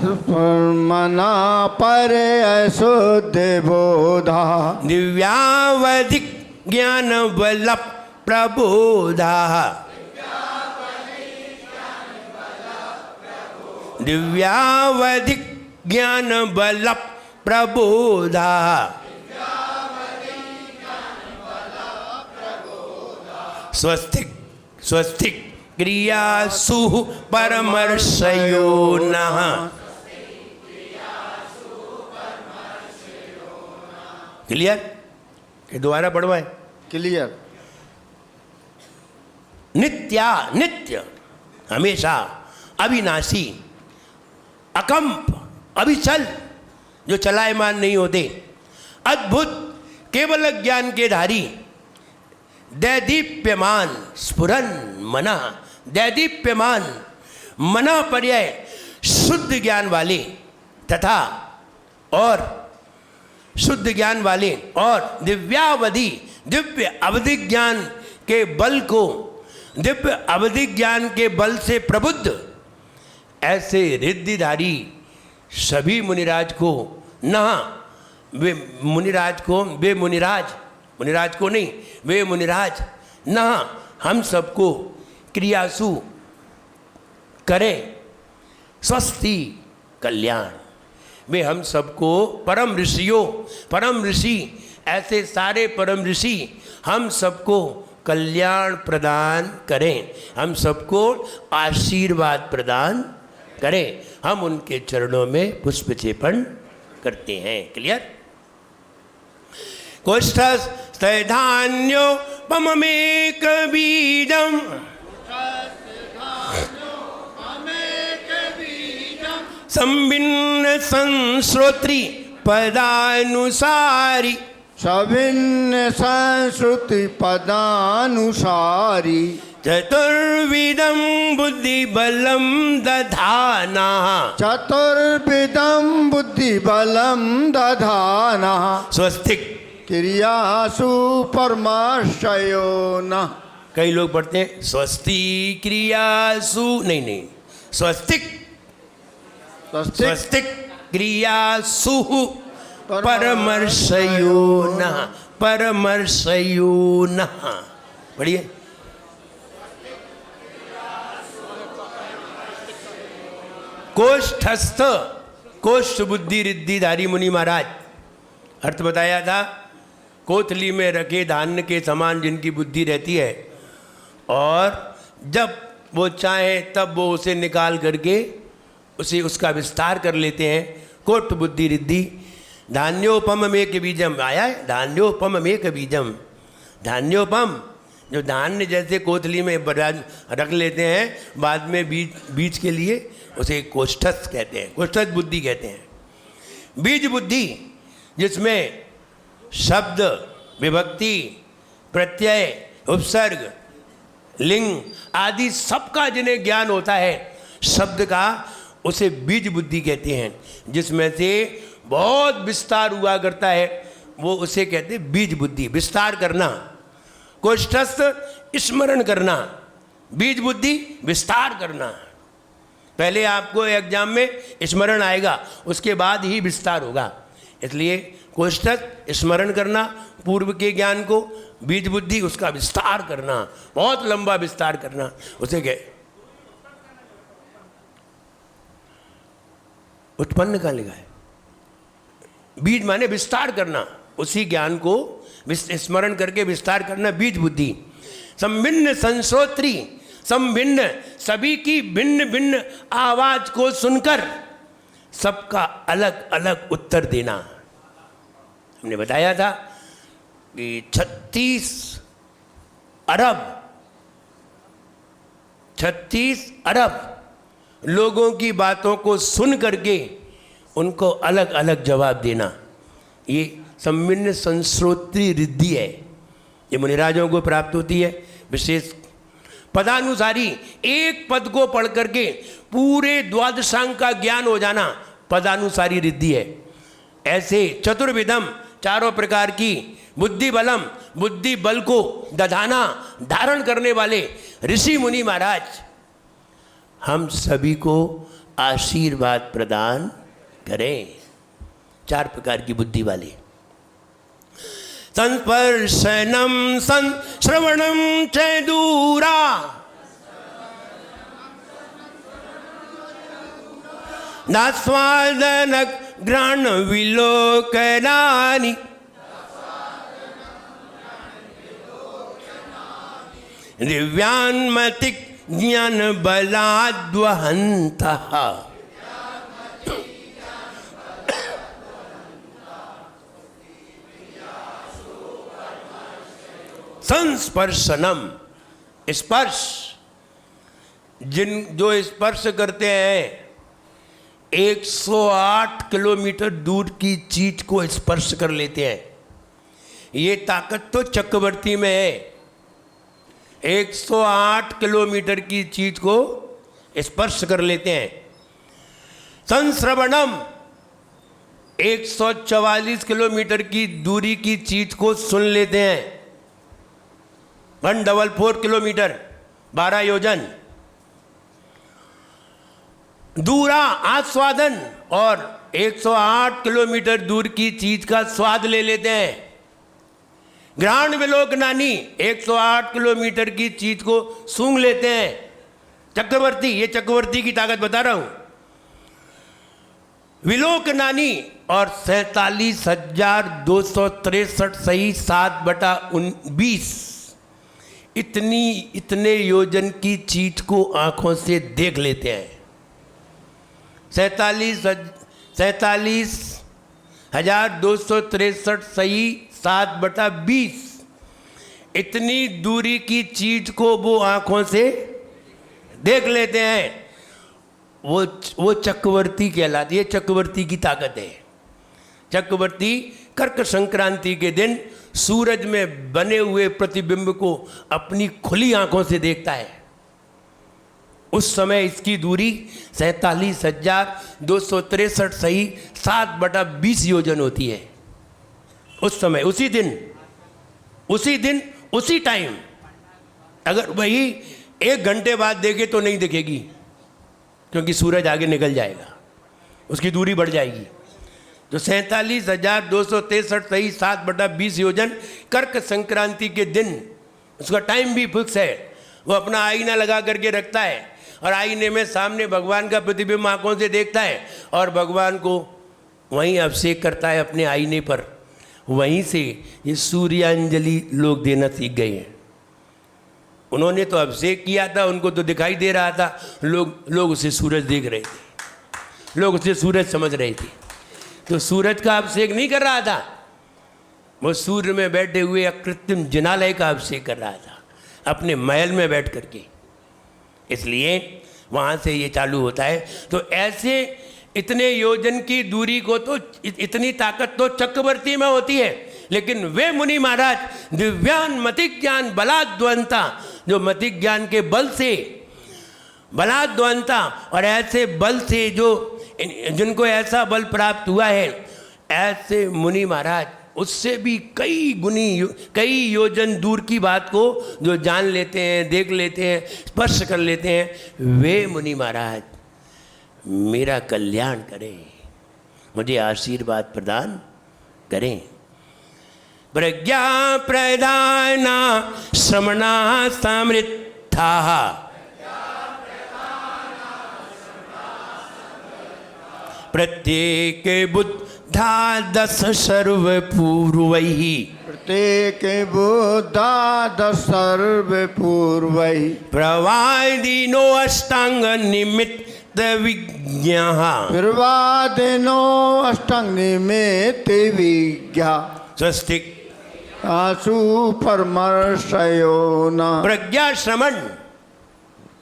मना पर शुद्ध बोधा दिव्यावधिक ज्ञान बल प्रबोधा। दिव्यावधिक ज्ञान बल प्रबोधा। स्वस्तिक स्वस्तिक क्रियासु परमर्षयो नः। क्लियर? कि दोबारा पढ़वाए? क्लियर। नित्या नित्य हमेशा, अविनाशी, अकंप अविचल, जो चलायमान नहीं होते, अद्भुत केवल ज्ञान के धारी, दैदीप्यमान स्फुरन मना, दैदीप्यमान मना पर्याय शुद्ध ज्ञान वाले तथा और शुद्ध ज्ञान वाले और दिव्यावधि दिव्य अवधि ज्ञान के बल को, दिव्य अवधि ज्ञान के बल से प्रबुद्ध ऐसे रिद्धिधारी सभी मुनिराज को न वे मुनिराज को, वे मुनिराज को नहीं, वे मुनिराज न हम सबको क्रियासु करें स्वस्ति कल्याण। वे हम सबको परम ऋषियों, परम ऋषि ऐसे सारे परम ऋषि हम सबको कल्याण प्रदान करें, हम सबको आशीर्वाद प्रदान करें। हम उनके चरणों में पुष्प चेपन करते हैं। क्लियर? कोष्ठस्थैधान्यो पममेक बीजम संभिन्न संश्रोत्री पदानुसारी। सभिन्न संश्रुति पदानुसारी चतुर्विधं बुद्धि बलम दधाना। चतुर्विधं बुद्धि बलम दधाना स्वस्तिक क्रियासु परमाश्रयो न। कई लोग पढ़ते हैं स्वस्ति क्रियासु, नहीं, स्वस्तिक स्वस्तिक क्रियासु परमर्षयो नः, परमर्षयो नः। पढ़िए। कोष्ठस्थ, कोष्ठ बुद्धि रिद्धिधारी मुनि महाराज, अर्थ बताया था कोथली में रखे धान्य के समान जिनकी बुद्धि रहती है और जब वो चाहे तब वो उसे निकाल करके उसे उसका विस्तार कर लेते हैं। कोट बुद्धि रिद्धि धान्योपम मेक बीजम आया है, धान्योपम मेक बीजम। धान्योपम जो धान्य जैसे कोथली में रख लेते हैं, बाद में बीज के लिए उसे कोष्ठस्थ कहते हैं, कोष्ठस्थ बुद्धि कहते हैं। बीज बुद्धि जिसमें शब्द, विभक्ति, प्रत्यय, उपसर्ग, लिंग आदि सबका जिन्हें ज्ञान होता है शब्द का, उसे बीज बुद्धि कहते हैं। जिसमें से बहुत विस्तार हुआ करता है वो उसे कहते हैं बीज बुद्धि। विस्तार करना, कोष्ठस्थ स्मरण करना, बीज बुद्धि विस्तार करना। पहले आपको एग्जाम में स्मरण आएगा, उसके बाद ही विस्तार होगा। इसलिए कोष्ठस्थ स्मरण करना पूर्व के ज्ञान को, बीज बुद्धि उसका विस्तार करना, बहुत लंबा विस्तार करना, उसे कहे उत्पन्न कहाँ लिखा है? बीज माने विस्तार करना, उसी ज्ञान को स्मरण करके विस्तार करना बीज बुद्धि। संभिन्न संश्रोत्री, संभिन्न सभी की भिन्न भिन्न आवाज को सुनकर सबका अलग अलग उत्तर देना। हमने बताया था कि 36 अरब लोगों की बातों को सुन करके उनको अलग अलग जवाब देना, ये सम्मिन्न संस्रोत्री रिद्धि है, ये मुनिराजों को प्राप्त होती है। विशेष पदानुसारी एक पद को पढ़ करके पूरे द्वादशांग का ज्ञान हो जाना पदानुसारी रिद्धि है। ऐसे चतुर्विधम, चारों प्रकार की बुद्धि बलम, बुद्धि बल को दधाना, धारण करने वाले ऋषि मुनि महाराज हम सभी को आशीर्वाद प्रदान करें। चार प्रकार की बुद्धि वाले, संस्पर्शनम संश्रवणम च दूरा, नास्वादन घ्राण विलोकनानि, दिव्यान्मतिक ज्ञान बलाद्वहन्तः। संस्पर्शनम, स्पर्श, जो स्पर्श करते हैं 108 किलोमीटर दूर की चीज को स्पर्श कर लेते हैं। ये ताकत तो चक्रवर्ती में है, 108 किलोमीटर की चीज को स्पर्श कर लेते हैं। संश्रवणम, 144 किलोमीटर की दूरी की चीज को सुन लेते हैं, 144 किलोमीटर, 12 योजन। दूरा आस्वादन, और 108 किलोमीटर दूर की चीज का स्वाद ले लेते हैं। घ्राण विलोकनानी, 108 किलोमीटर की चीज को सूंघ लेते हैं। चक्रवर्ती, ये चक्रवर्ती की ताकत बता रहा हूं। विलोकनानी, और 47,263 सही 7/19, इतने योजन की चीज को आंखों से देख लेते हैं। 47,263 सही 7/20, इतनी दूरी की चीज को वो आंखों से देख लेते हैं। वो चक्रवर्ती कहलाती है, चक्रवर्ती की ताकत है। चक्रवर्ती कर्क संक्रांति के दिन सूरज में बने हुए प्रतिबिंब को अपनी खुली आंखों से देखता है। उस समय इसकी दूरी 47,263 सही 7/20 योजन होती है। उस समय, उसी दिन, उसी टाइम, अगर वही 1 घंटे बाद देखे तो नहीं दिखेगी, क्योंकि सूरज आगे निकल जाएगा, उसकी दूरी बढ़ जाएगी। तो 47,263 सही 7/20 योजन कर्क संक्रांति के दिन, उसका टाइम भी फिक्स है। वो अपना आईना लगा करके रखता है और आईने में सामने भगवान का प्रतिबिंब आंखों से देखता है और भगवान को वहीं अभिषेक करता है अपने आईने पर। वहीं से ये सूर्यांजलि लोग देना सीख गए हैं। उन्होंने तो अभिषेक किया था, उनको तो दिखाई दे रहा था, लोग उसे सूरज देख रहे थे, लोग उसे सूरज समझ रहे थे। तो सूरज का अभिषेक नहीं कर रहा था, वो सूर्य में बैठे हुए अकृत्रिम जिनालय का अभिषेक कर रहा था, अपने महल में बैठ करके। इसलिए वहाँ से ये चालू होता है। तो ऐसे इतने योजन की दूरी को तो, इतनी ताकत तो चक्रवर्ती में होती है, लेकिन वे मुनि महाराज दिव्यान मतिक ज्ञान बलाद्वंता, जो मतिक ज्ञान के बल से, बलाद्वंता, और ऐसे बल से जिनको ऐसा बल प्राप्त हुआ है, ऐसे मुनि महाराज उससे भी कई योजन दूर की बात को जो जान लेते हैं, देख लेते हैं, स्पर्श कर लेते हैं, वे मुनि महाराज मेरा कल्याण करें, मुझे आशीर्वाद प्रदान करें। प्रज्ञा प्रदाना श्रमणा समृद्धा, प्रत्येक बुद्धा 10 सर्वपूर्वैः, प्रत्येक बुद्धा 10 सर्वपूर्वैः, प्रवादिनो अष्टांग निमित्त विज्ञाः, प्रवादिनो अष्टांग निमित्त विज्ञा, स्वस्तिक आसु परमर्षयो न। प्रज्ञा श्रमण,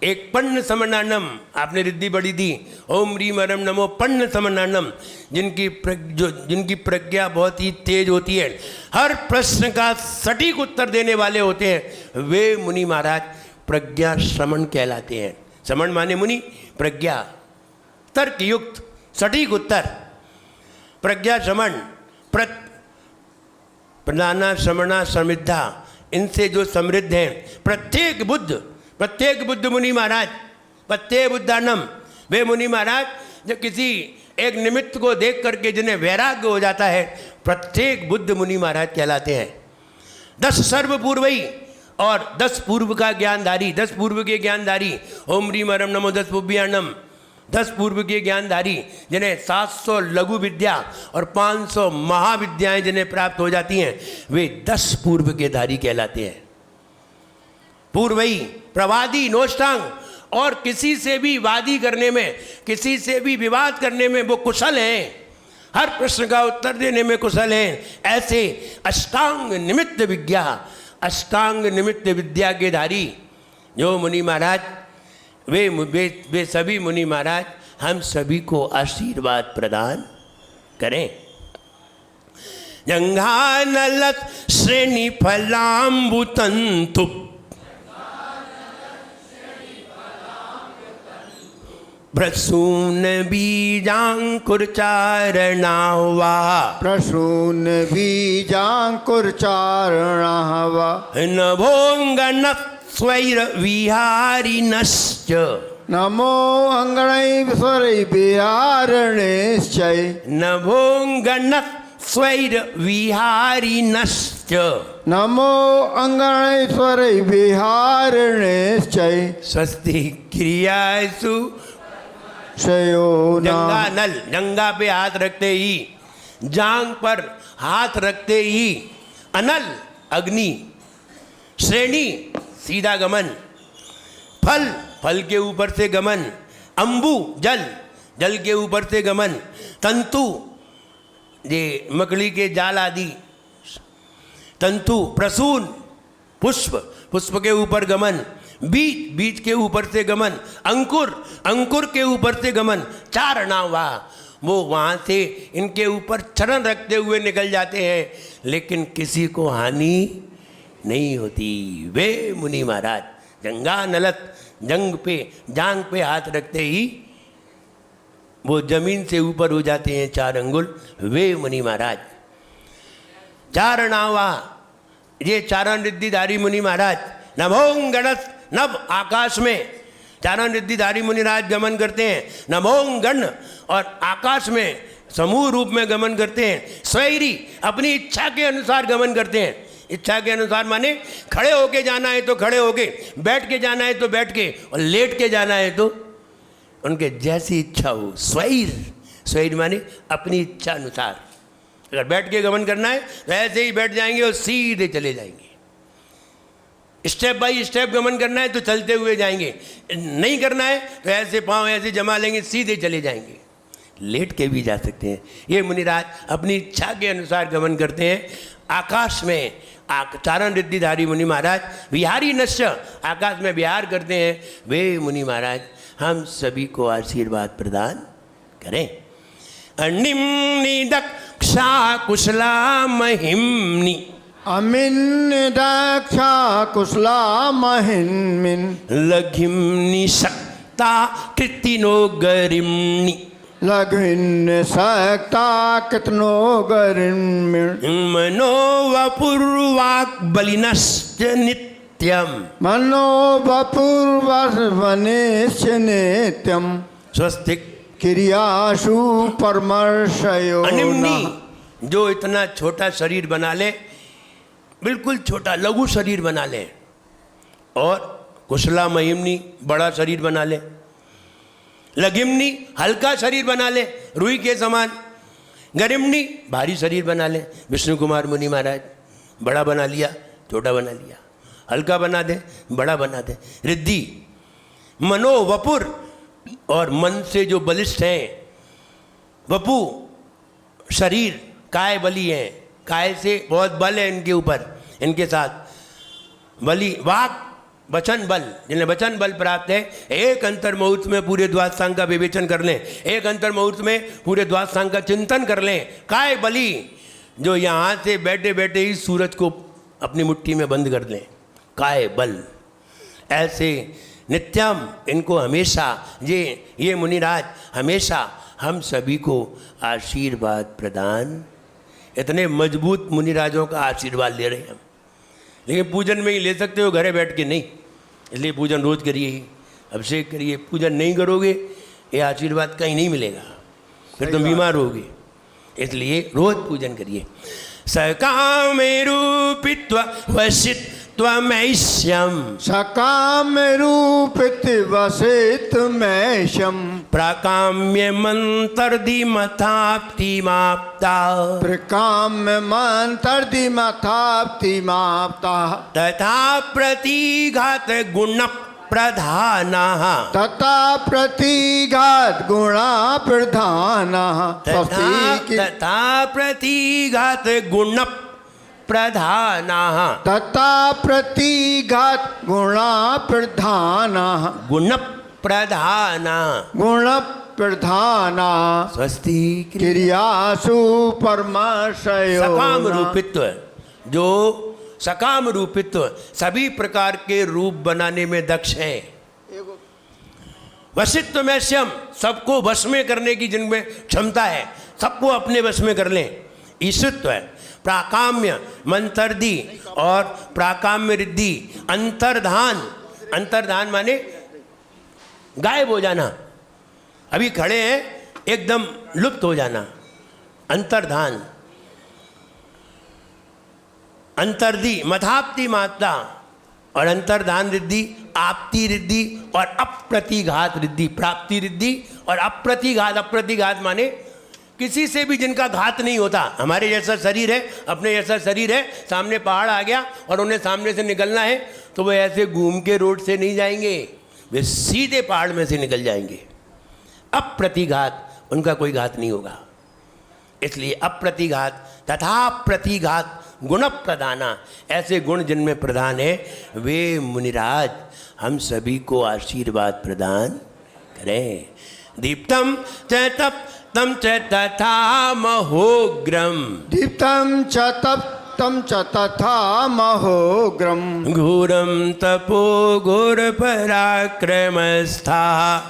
एक पन्न समनानम, आपने रिद्धि बड़ी दी, ओम ह्रीम अरम नमो पन्न समनानम, जिनकी प्रज्ञा बहुत ही तेज होती है, हर प्रश्न का सटीक उत्तर देने वाले होते हैं, वे मुनि महाराज प्रज्ञा श्रमण कहलाते हैं। श्रमण माने मुनि, प्रज्ञा, तर्कयुक्त सटीक उत्तर, प्रज्ञा श्रमण, प्रधाना श्रमणा समृद्धा, इनसे जो समृद्ध हैं, प्रत्येक बुद्ध मुनि महाराज, प्रत्येक बुद्धानम, वे मुनि महाराज जो किसी एक निमित्त को देख करके जिन्हें वैराग्य हो जाता है, प्रत्येक बुद्ध मुनि महाराज कहलाते हैं। 10 सर्व पूर्वई और 10 पूर्व का ज्ञानधारी, 10 पूर्व के ज्ञानधारी, ओम ह्रीम अरम नमो 10 पुभ्यानम, 10 पूर्व के ज्ञानधारी, जिन्हें 700 लघु विद्या और 500 महाविद्याएं जिन्हें प्राप्त हो जाती हैं, वे 10 पूर्व के धारी कहलाते हैं। पूर्वई, प्रवादी, नोष्टांग, और किसी से भी वादी करने में, किसी से भी विवाद करने में वो कुशल हैं, हर प्रश्न का उत्तर देने में कुशल हैं। ऐसे अष्टांग निमित्त विद्या के धारी जो मुनि महाराज, वे सभी मुनि महाराज हम सभी को आशीर्वाद प्रदान करें। जंघानलत श्रेणी फलाम्बुतंतु, प्रसून बीजांकुर चारणावा, प्रसून बीजांकुर चारणावा, नभोंगन स्वैर विहारिणश्च, नमो अंगणैश्वर विहारिणश्चै, नभोंगन स्वैर विहारिणश्च, नमो अंगणैश्वर विहारिणश्चै, स्वस्ति क्रियासु शयोना। जंगा पे हाथ रखते ही, जांग पर हाथ रखते ही, अनल अग्नि, श्रेणी सीधा गमन, फल के ऊपर से गमन, अंबु जल के ऊपर से गमन, तंतु ये मकड़ी के जाल आदि तंतु, प्रसून पुष्प के ऊपर गमन, बीज के ऊपर से गमन, अंकुर के ऊपर से गमन, चारणावा, वो वहाँ से इनके ऊपर चरण रखते हुए निकल जाते हैं, लेकिन किसी को हानि नहीं होती। वे मुनि महाराज जंगा नलत, जांग पे हाथ रखते ही वो जमीन से ऊपर हो जाते हैं 4 अंगुल, वे मुनि महाराज। चारणावा, ये चारण रिद्धिधारी मुनि महाराज, नभों गणत, नभ आकाश में चारण रिद्धिधारी मुनिराज गमन करते हैं, नभों गण, और आकाश में समूह रूप में गमन करते हैं, स्वैरी, अपनी इच्छा के अनुसार गमन करते हैं। इच्छा के अनुसार माने खड़े होके जाना है तो खड़े होके, बैठ के जाना है तो बैठ के, और लेट के जाना है तो उनके जैसी इच्छा हो। स्वैर माने अपनी इच्छा अनुसार, अगर बैठ के गमन करना है तो ऐसे ही बैठ जाएंगे और सीधे चले जाएंगे। स्टेप बाय स्टेप गमन करना है तो चलते हुए जाएंगे, नहीं करना है तो ऐसे पांव ऐसे जमा लेंगे, सीधे चले जाएंगे। लेट के भी जा सकते हैं। ये मुनिराज अपनी इच्छा के अनुसार गमन करते हैं। आकाश में चारण रिद्धिधारी मुनि महाराज विहारी नश्य, आकाश में विहार करते हैं। वे मुनि महाराज हम सभी को आशीर्वाद प्रदान करें। अनिम्नि दक्षा कुशला महिम्नि, अमिन दक्षा कुशला महिन्मिन, लघिम्नि शक्ता कृतिनो गरिम्नि, लघिन सकता कितनो गरिम्मिन, मनो वपुर्वाक् बलिनश्च नित्यम, मनो वपुर्वनिश्च नित्यम, स्वस्तिक क्रियासु परमर्शयो। अनिम्नि, जो इतना छोटा शरीर बना ले, बिल्कुल छोटा लघु शरीर बना ले, और कुशला महिम्नि बड़ा शरीर बना ले, लघिम्नि हल्का शरीर बना ले रुई के समान, गरिम्नि भारी शरीर बना ले। विष्णु कुमार मुनि महाराज बड़ा बना लिया, छोटा बना लिया, हल्का बना दे, बड़ा बना दे। रिद्धि मनो वपुर, और मन से जो बलिष्ठ हैं, वपु शरीर, काय बली हैं, काय से बहुत बल है इनके ऊपर, इनके साथ बली, वाक वचन बल, जिन्हें वचन बल प्राप्त है, एक अंतर मुहूर्त में पूरे द्वादशांग का विवेचन कर लें, एक अंतर मुहूर्त में पूरे द्वादशांग का चिंतन कर लें। काय बली, जो यहाँ से बैठे बैठे ही सूरज को अपनी मुट्ठी में बंद कर लें। काय बल, ऐसे नित्यम इनको हमेशा ये मुनिराज हमेशा हम सभी को आशीर्वाद प्रदान। इतने मजबूत मुनिराजों का आशीर्वाद ले रहे हैं हम, लेकिन पूजन में ही ले सकते हो, घरे बैठ के नहीं। इसलिए पूजन रोज करिए, ही अभिषेक करिए। पूजन नहीं करोगे ये आशीर्वाद कहीं नहीं मिलेगा, फिर तुम बीमार होगे। इसलिए रोज पूजन करिए। सकामेरूपित्वा वसित्वमैष्यं, सकामरूपित्वसित्वमैष्यं, प्राकाम्यमन्तर्दिमथाप्तिमाप्ता, प्रकाम्यमन्तर्दिमथाप्तिमाप्ता, तथा प्रतिघात गुण प्रधानः, तथा प्रतिघात गुणा प्रधानः, तथा प्रतिघात गुण प्रधानः, तथा प्रतिघात गुणा प्रधानः, गुण प्रधानः, गुण प्रधानः, स्वस्ति क्रियासु परमाशयो। सकाम रूपित्व, जो सकाम रूपित्व सभी प्रकार के रूप बनाने में दक्ष है। वशित्व में श्यम, सबको वश में करने की जिनमें क्षमता है, सबको अपने वश में कर लें। ईश्वत्व है। प्राकाम्य मंतरदी और प्राकाम्य रिद्धि, अंतर्धान, अंतर्धान माने गायब हो जाना, अभी खड़े हैं एकदम लुप्त हो जाना, अंतर्धान। अंतर्दी मथाप्ति मात्रा और अंतर्धान रिद्धि, आपति रिद्धि और अप्रतिघात रिद्धि, प्राप्ति रिद्धि और अप्रतिघात। अप्रतिघात माने किसी से भी जिनका घात नहीं होता। हमारे जैसा शरीर है, अपने जैसा शरीर है, सामने पहाड़ आ गया और उन्हें सामने से निकलना है तो वो ऐसे घूम के रोड से नहीं जाएंगे, वे सीधे पहाड़ में से निकल जाएंगे। अप्रतिघात, उनका कोई घात नहीं होगा। इसलिए अप्रतिघात तथा प्रतिघात गुण प्रदाना, ऐसे गुण जिनमें प्रधान है, वे मुनिराज हम सभी को आशीर्वाद प्रदान करें। दीप्तम च तप्तम च तथा महोग्रम, दीप्तम च तप्तम च तथा महोग्रम, घोरम तपो घोर पराक्रमस्था,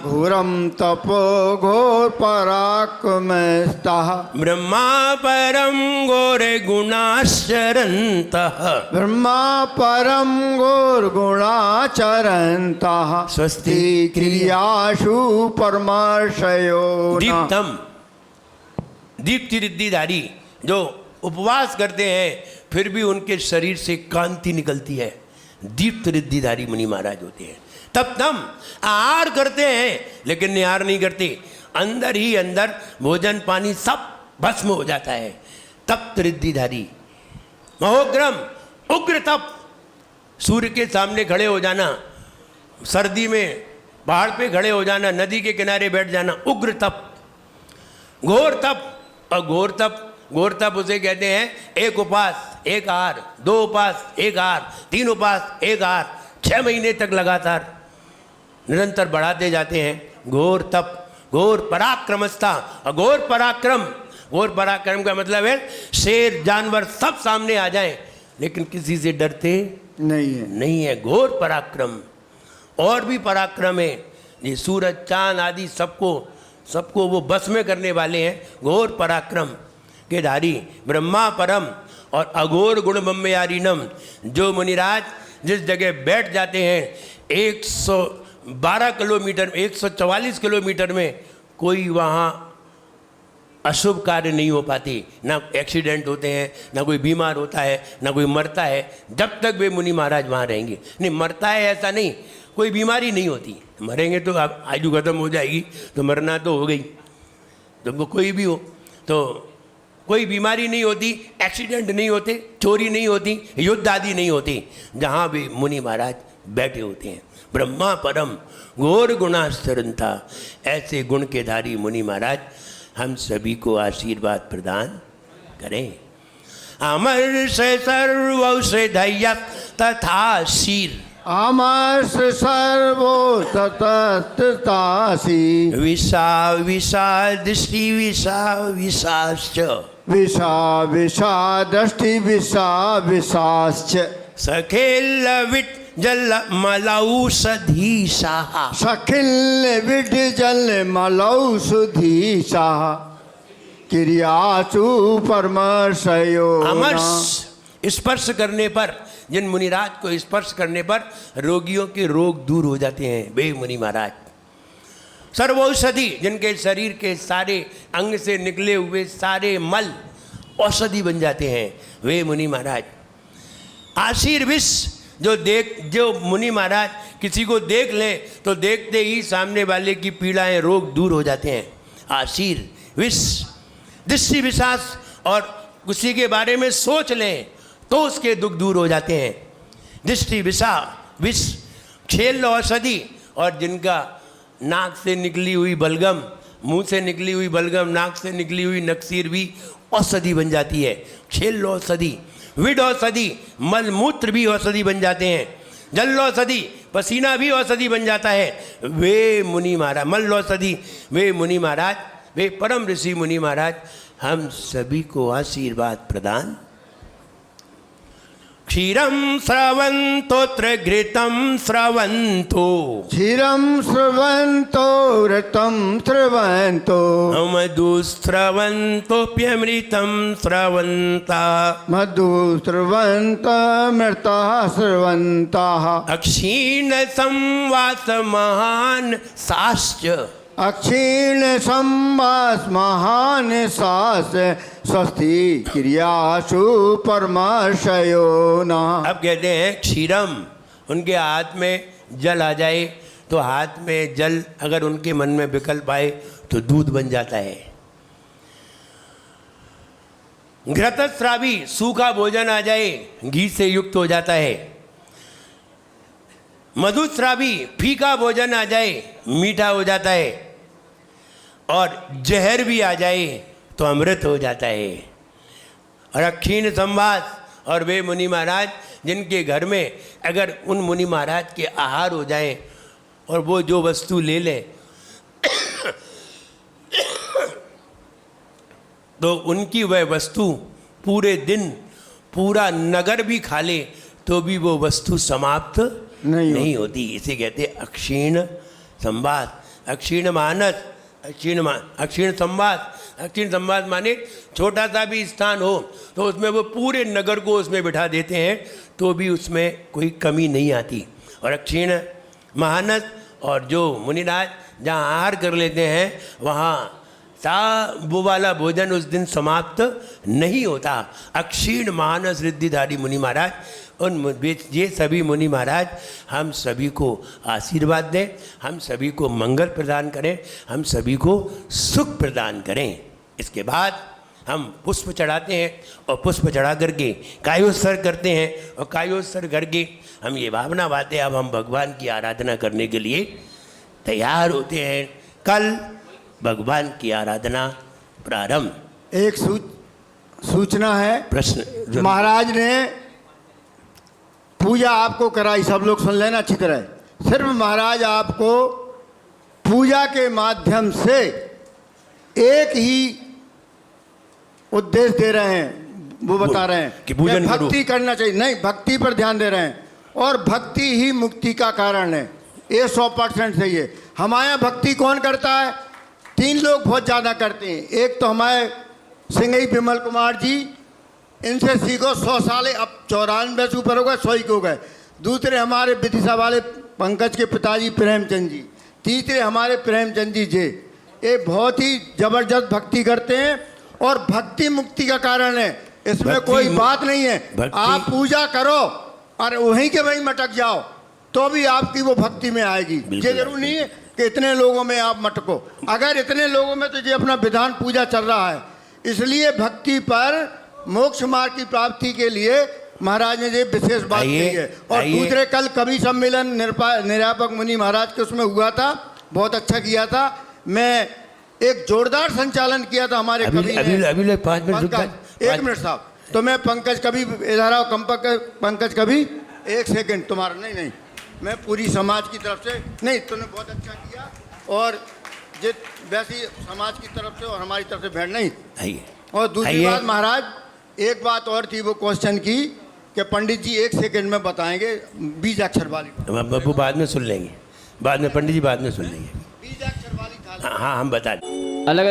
घोरम तपो घोर पराक्रमस्तः, ब्रह्मा परम घोर गुणाश्चरन्तः, ब्रह्मा परम घोर गुणाचरन्तः, स्वस्ति क्रियासु परमाशयो। दीप्तम, दीप्ति रिद्धिधारी, जो उपवास करते हैं फिर भी उनके शरीर से कांति निकलती है, दीप्त रिद्धिधारी मुनि महाराज होते हैं। तब तम आहार करते हैं लेकिन निहार नहीं करते, अंदर ही अंदर भोजन पानी सब भस्म हो जाता है। तप्त रिद्धिधारी। महोग्रम, उग्र तप, सूर्य के सामने खड़े हो जाना, सर्दी में पहाड़ पे खड़े हो जाना, नदी के किनारे बैठ जाना, उग्र तप। घोर तप, और घोर तप, घोर तप उसे कहते हैं एक उपास एक आहार, दो उपास एक आहार, तीन उपास एक आहार, 6 महीने तक लगातार निरंतर बढ़ाते जाते हैं। घोर तप, घोर पराक्रमस्था, और घोर पराक्रम, घोर पराक्रम का मतलब है शेर जानवर सब सामने आ जाएं लेकिन किसी से डरते नहीं है, घोर पराक्रम। और भी पराक्रम है, ये सूरज चांद आदि सबको वो बस में करने वाले हैं, घोर पराक्रम के धारी। ब्रह्मा परम और अघोर गुण ब्रह्मयारीनम, जो मुनिराज जिस जगह बैठ जाते हैं 112 किलोमीटर, 144 किलोमीटर में कोई वहाँ अशुभ कार्य नहीं हो पाती, ना एक्सीडेंट होते हैं, ना कोई बीमार होता है, ना कोई मरता है, जब तक वे मुनि महाराज वहाँ रहेंगे। नहीं मरता है ऐसा नहीं, कोई बीमारी नहीं होती। मरेंगे तो अब आयु खत्म हो जाएगी तो मरना तो हो गई, तो कोई भी हो तो कोई बीमारी नहीं होती, एक्सीडेंट नहीं होते, चोरी नहीं होती, युद्ध आदि नहीं होती, जहाँ भी मुनि महाराज बैठे होते हैं। ब्रह्मा परम घोर गुणास्तरंता, ऐसे गुण के धारी मुनि महाराज हम सभी को आशीर्वाद प्रदान करें। अमर से सर्वौषधय तथा शीर, आमस सर्वो ततस्तासी विषा विषा दृष्टि विषा विषाश्च विषा विषा दृष्टि विषा विषाश्च सखेल विट जल मलौषधीशाः सखिल विड जल मलौषधीशाः क्रियासु परमर्शयो अमर्ष स्पर्श करने पर, जिन मुनिराज को स्पर्श करने पर रोगियों के रोग दूर हो जाते हैं वे मुनि महाराज। सर्वौषधि, जिनके शरीर के सारे अंग से निकले हुए सारे मल औषधि बन जाते हैं वे मुनि महाराज। आशीर्विष, जो मुनि महाराज किसी को देख लें तो देखते ही सामने वाले की पीड़ाएं रोग दूर हो जाते हैं। आशीर्विष। दृष्टि विश्वास, और किसी के बारे में सोच लें तो उसके दुख दूर हो जाते हैं। दृष्टि विषा विष। छेल औषधि, और जिनका नाक से निकली हुई बलगम, मुंह से निकली हुई बलगम, नाक से निकली हुई नक्सीर भी औषधि बन जाती है। छेल औषधि। विड औषधि, मल मूत्र भी औषधि बन जाते हैं। जल औषधि, पसीना भी औषधि बन जाता है। वे मुनि महाराज, मल औषधि, वे मुनि महाराज, वे परम ऋषि मुनि महाराज हम सभी को आशीर्वाद प्रदान। क्षीरम स्रवंतोत्र घृतम स्रवंतो, क्षीरम स्रवंतो रतम स्रवंतो, मधु स्रवंतोप्यमृतम स्रवंता, मधु स्रवंतमृतः स्रवंताः, अक्षीण संवास महान साश्च, अक्षीण संवास महान सास, स्वस्ति क्रियासु परमर्शयो न। अब कहते हैं क्षीरम, उनके हाथ में जल आ जाए तो हाथ में जल अगर उनके मन में विकल्प आए तो दूध बन जाता है। घृतस्रावी, सूखा भोजन आ जाए घी से युक्त हो जाता है। मधुस्रावी, फीका भोजन आ जाए मीठा हो जाता है। और जहर भी आ जाए तो अमृत हो जाता है। और अक्षीण संवास, और वे मुनि महाराज जिनके घर में अगर उन मुनि महाराज के आहार हो जाएं और वो जो वस्तु ले लें तो उनकी वह वस्तु पूरे दिन, पूरा नगर भी खा ले तो भी वो वस्तु समाप्त नहीं होती। इसे कहते हैं अक्षीण संवास। अक्षीण मानस, अक्षीण संवास। अक्षीण संवास माने छोटा सा भी स्थान हो तो उसमें वो पूरे नगर को उसमें बिठा देते हैं तो भी उसमें कोई कमी नहीं आती। और अक्षीण महानस, और जो मुनिराज जहाँ आहार कर लेते हैं वहाँ वो वाला भोजन उस दिन समाप्त नहीं होता। अक्षीण महानस रिद्धिधारी मुनि महाराज, उन ये सभी मुनि महाराज हम सभी को आशीर्वाद दें, हम सभी को मंगल प्रदान करें, हम सभी को सुख प्रदान करें। इसके बाद हम पुष्प चढ़ाते हैं और पुष्प चढ़ा करके कायोत्सर्ग करते हैं और कायोत्सर्ग करके हम ये भावना बातें अब हम भगवान की आराधना करने के लिए तैयार होते हैं। कल भगवान की आराधना प्रारंभ। एक सूचना है। प्रश्न। महाराज ने पूजा आपको कराई, सब लोग सुन लेना अच्छी तरह। सिर्फ महाराज आपको पूजा के माध्यम से एक ही उद्देश्य दे रहे हैं, वो बता रहे हैं कि पूजन भक्ति करना चाहिए। नहीं, भक्ति पर ध्यान दे रहे हैं और भक्ति ही मुक्ति का कारण है। ये 100% सही है। हमारे यहाँ भक्ति कौन करता है? 3 लोग बहुत ज़्यादा करते हैं। एक तो हमारे सिंगई विमल कुमार जी, इनसे सीखो। 100 साल, अब 94 से ऊपर हो गए, 100 हो गए। दूसरे हमारे विदिशा वाले पंकज के पिताजी प्रेमचंद जी। तीसरे हमारे प्रेमचंद जी ये बहुत ही जबरदस्त भक्ति करते हैं और भक्ति मुक्ति का कारण है, इसमें कोई बात नहीं है। आप पूजा करो और वहीं के वहीं मटक जाओ तो भी आपकी वो भक्ति में आएगी। ये जरूर नहीं है कि इतने लोगों में आप मटको। अगर इतने लोगों में तो ये अपना विधान पूजा चल रहा है, इसलिए भक्ति पर मोक्ष मार्ग की प्राप्ति के लिए महाराज ने ये विशेष बात कही है। और दूसरे कल कवि सम्मेलन निरापक मुनि महाराज के उसमें हुआ था, बहुत अच्छा किया था। मैं एक जोरदार संचालन किया था हमारे कवि ने। अभी 5 मिनट, 1 मिनट साहब। तो मैं पंकज कवि इधर आओ, पंकज कवि 1 सेकंड तुम्हारा। नहीं मैं पूरी समाज की तरफ से, नहीं तूने बहुत अच्छा किया, और जिस वैसी समाज की तरफ से और हमारी तरफ से भेंट नहीं। आइए। और दूसरी आइए। बात महाराज, एक बात और थी, वो क्वेश्चन की कि पंडित जी 1 सेकंड में बताएंगे बीज अक्षर वाली बात। बाबू बाद में सुन लेंगे, बाद में पंडित जी बाद में सुन लेंगे। बीज अक्षर वाली था। हाँ हम बता दें। अलग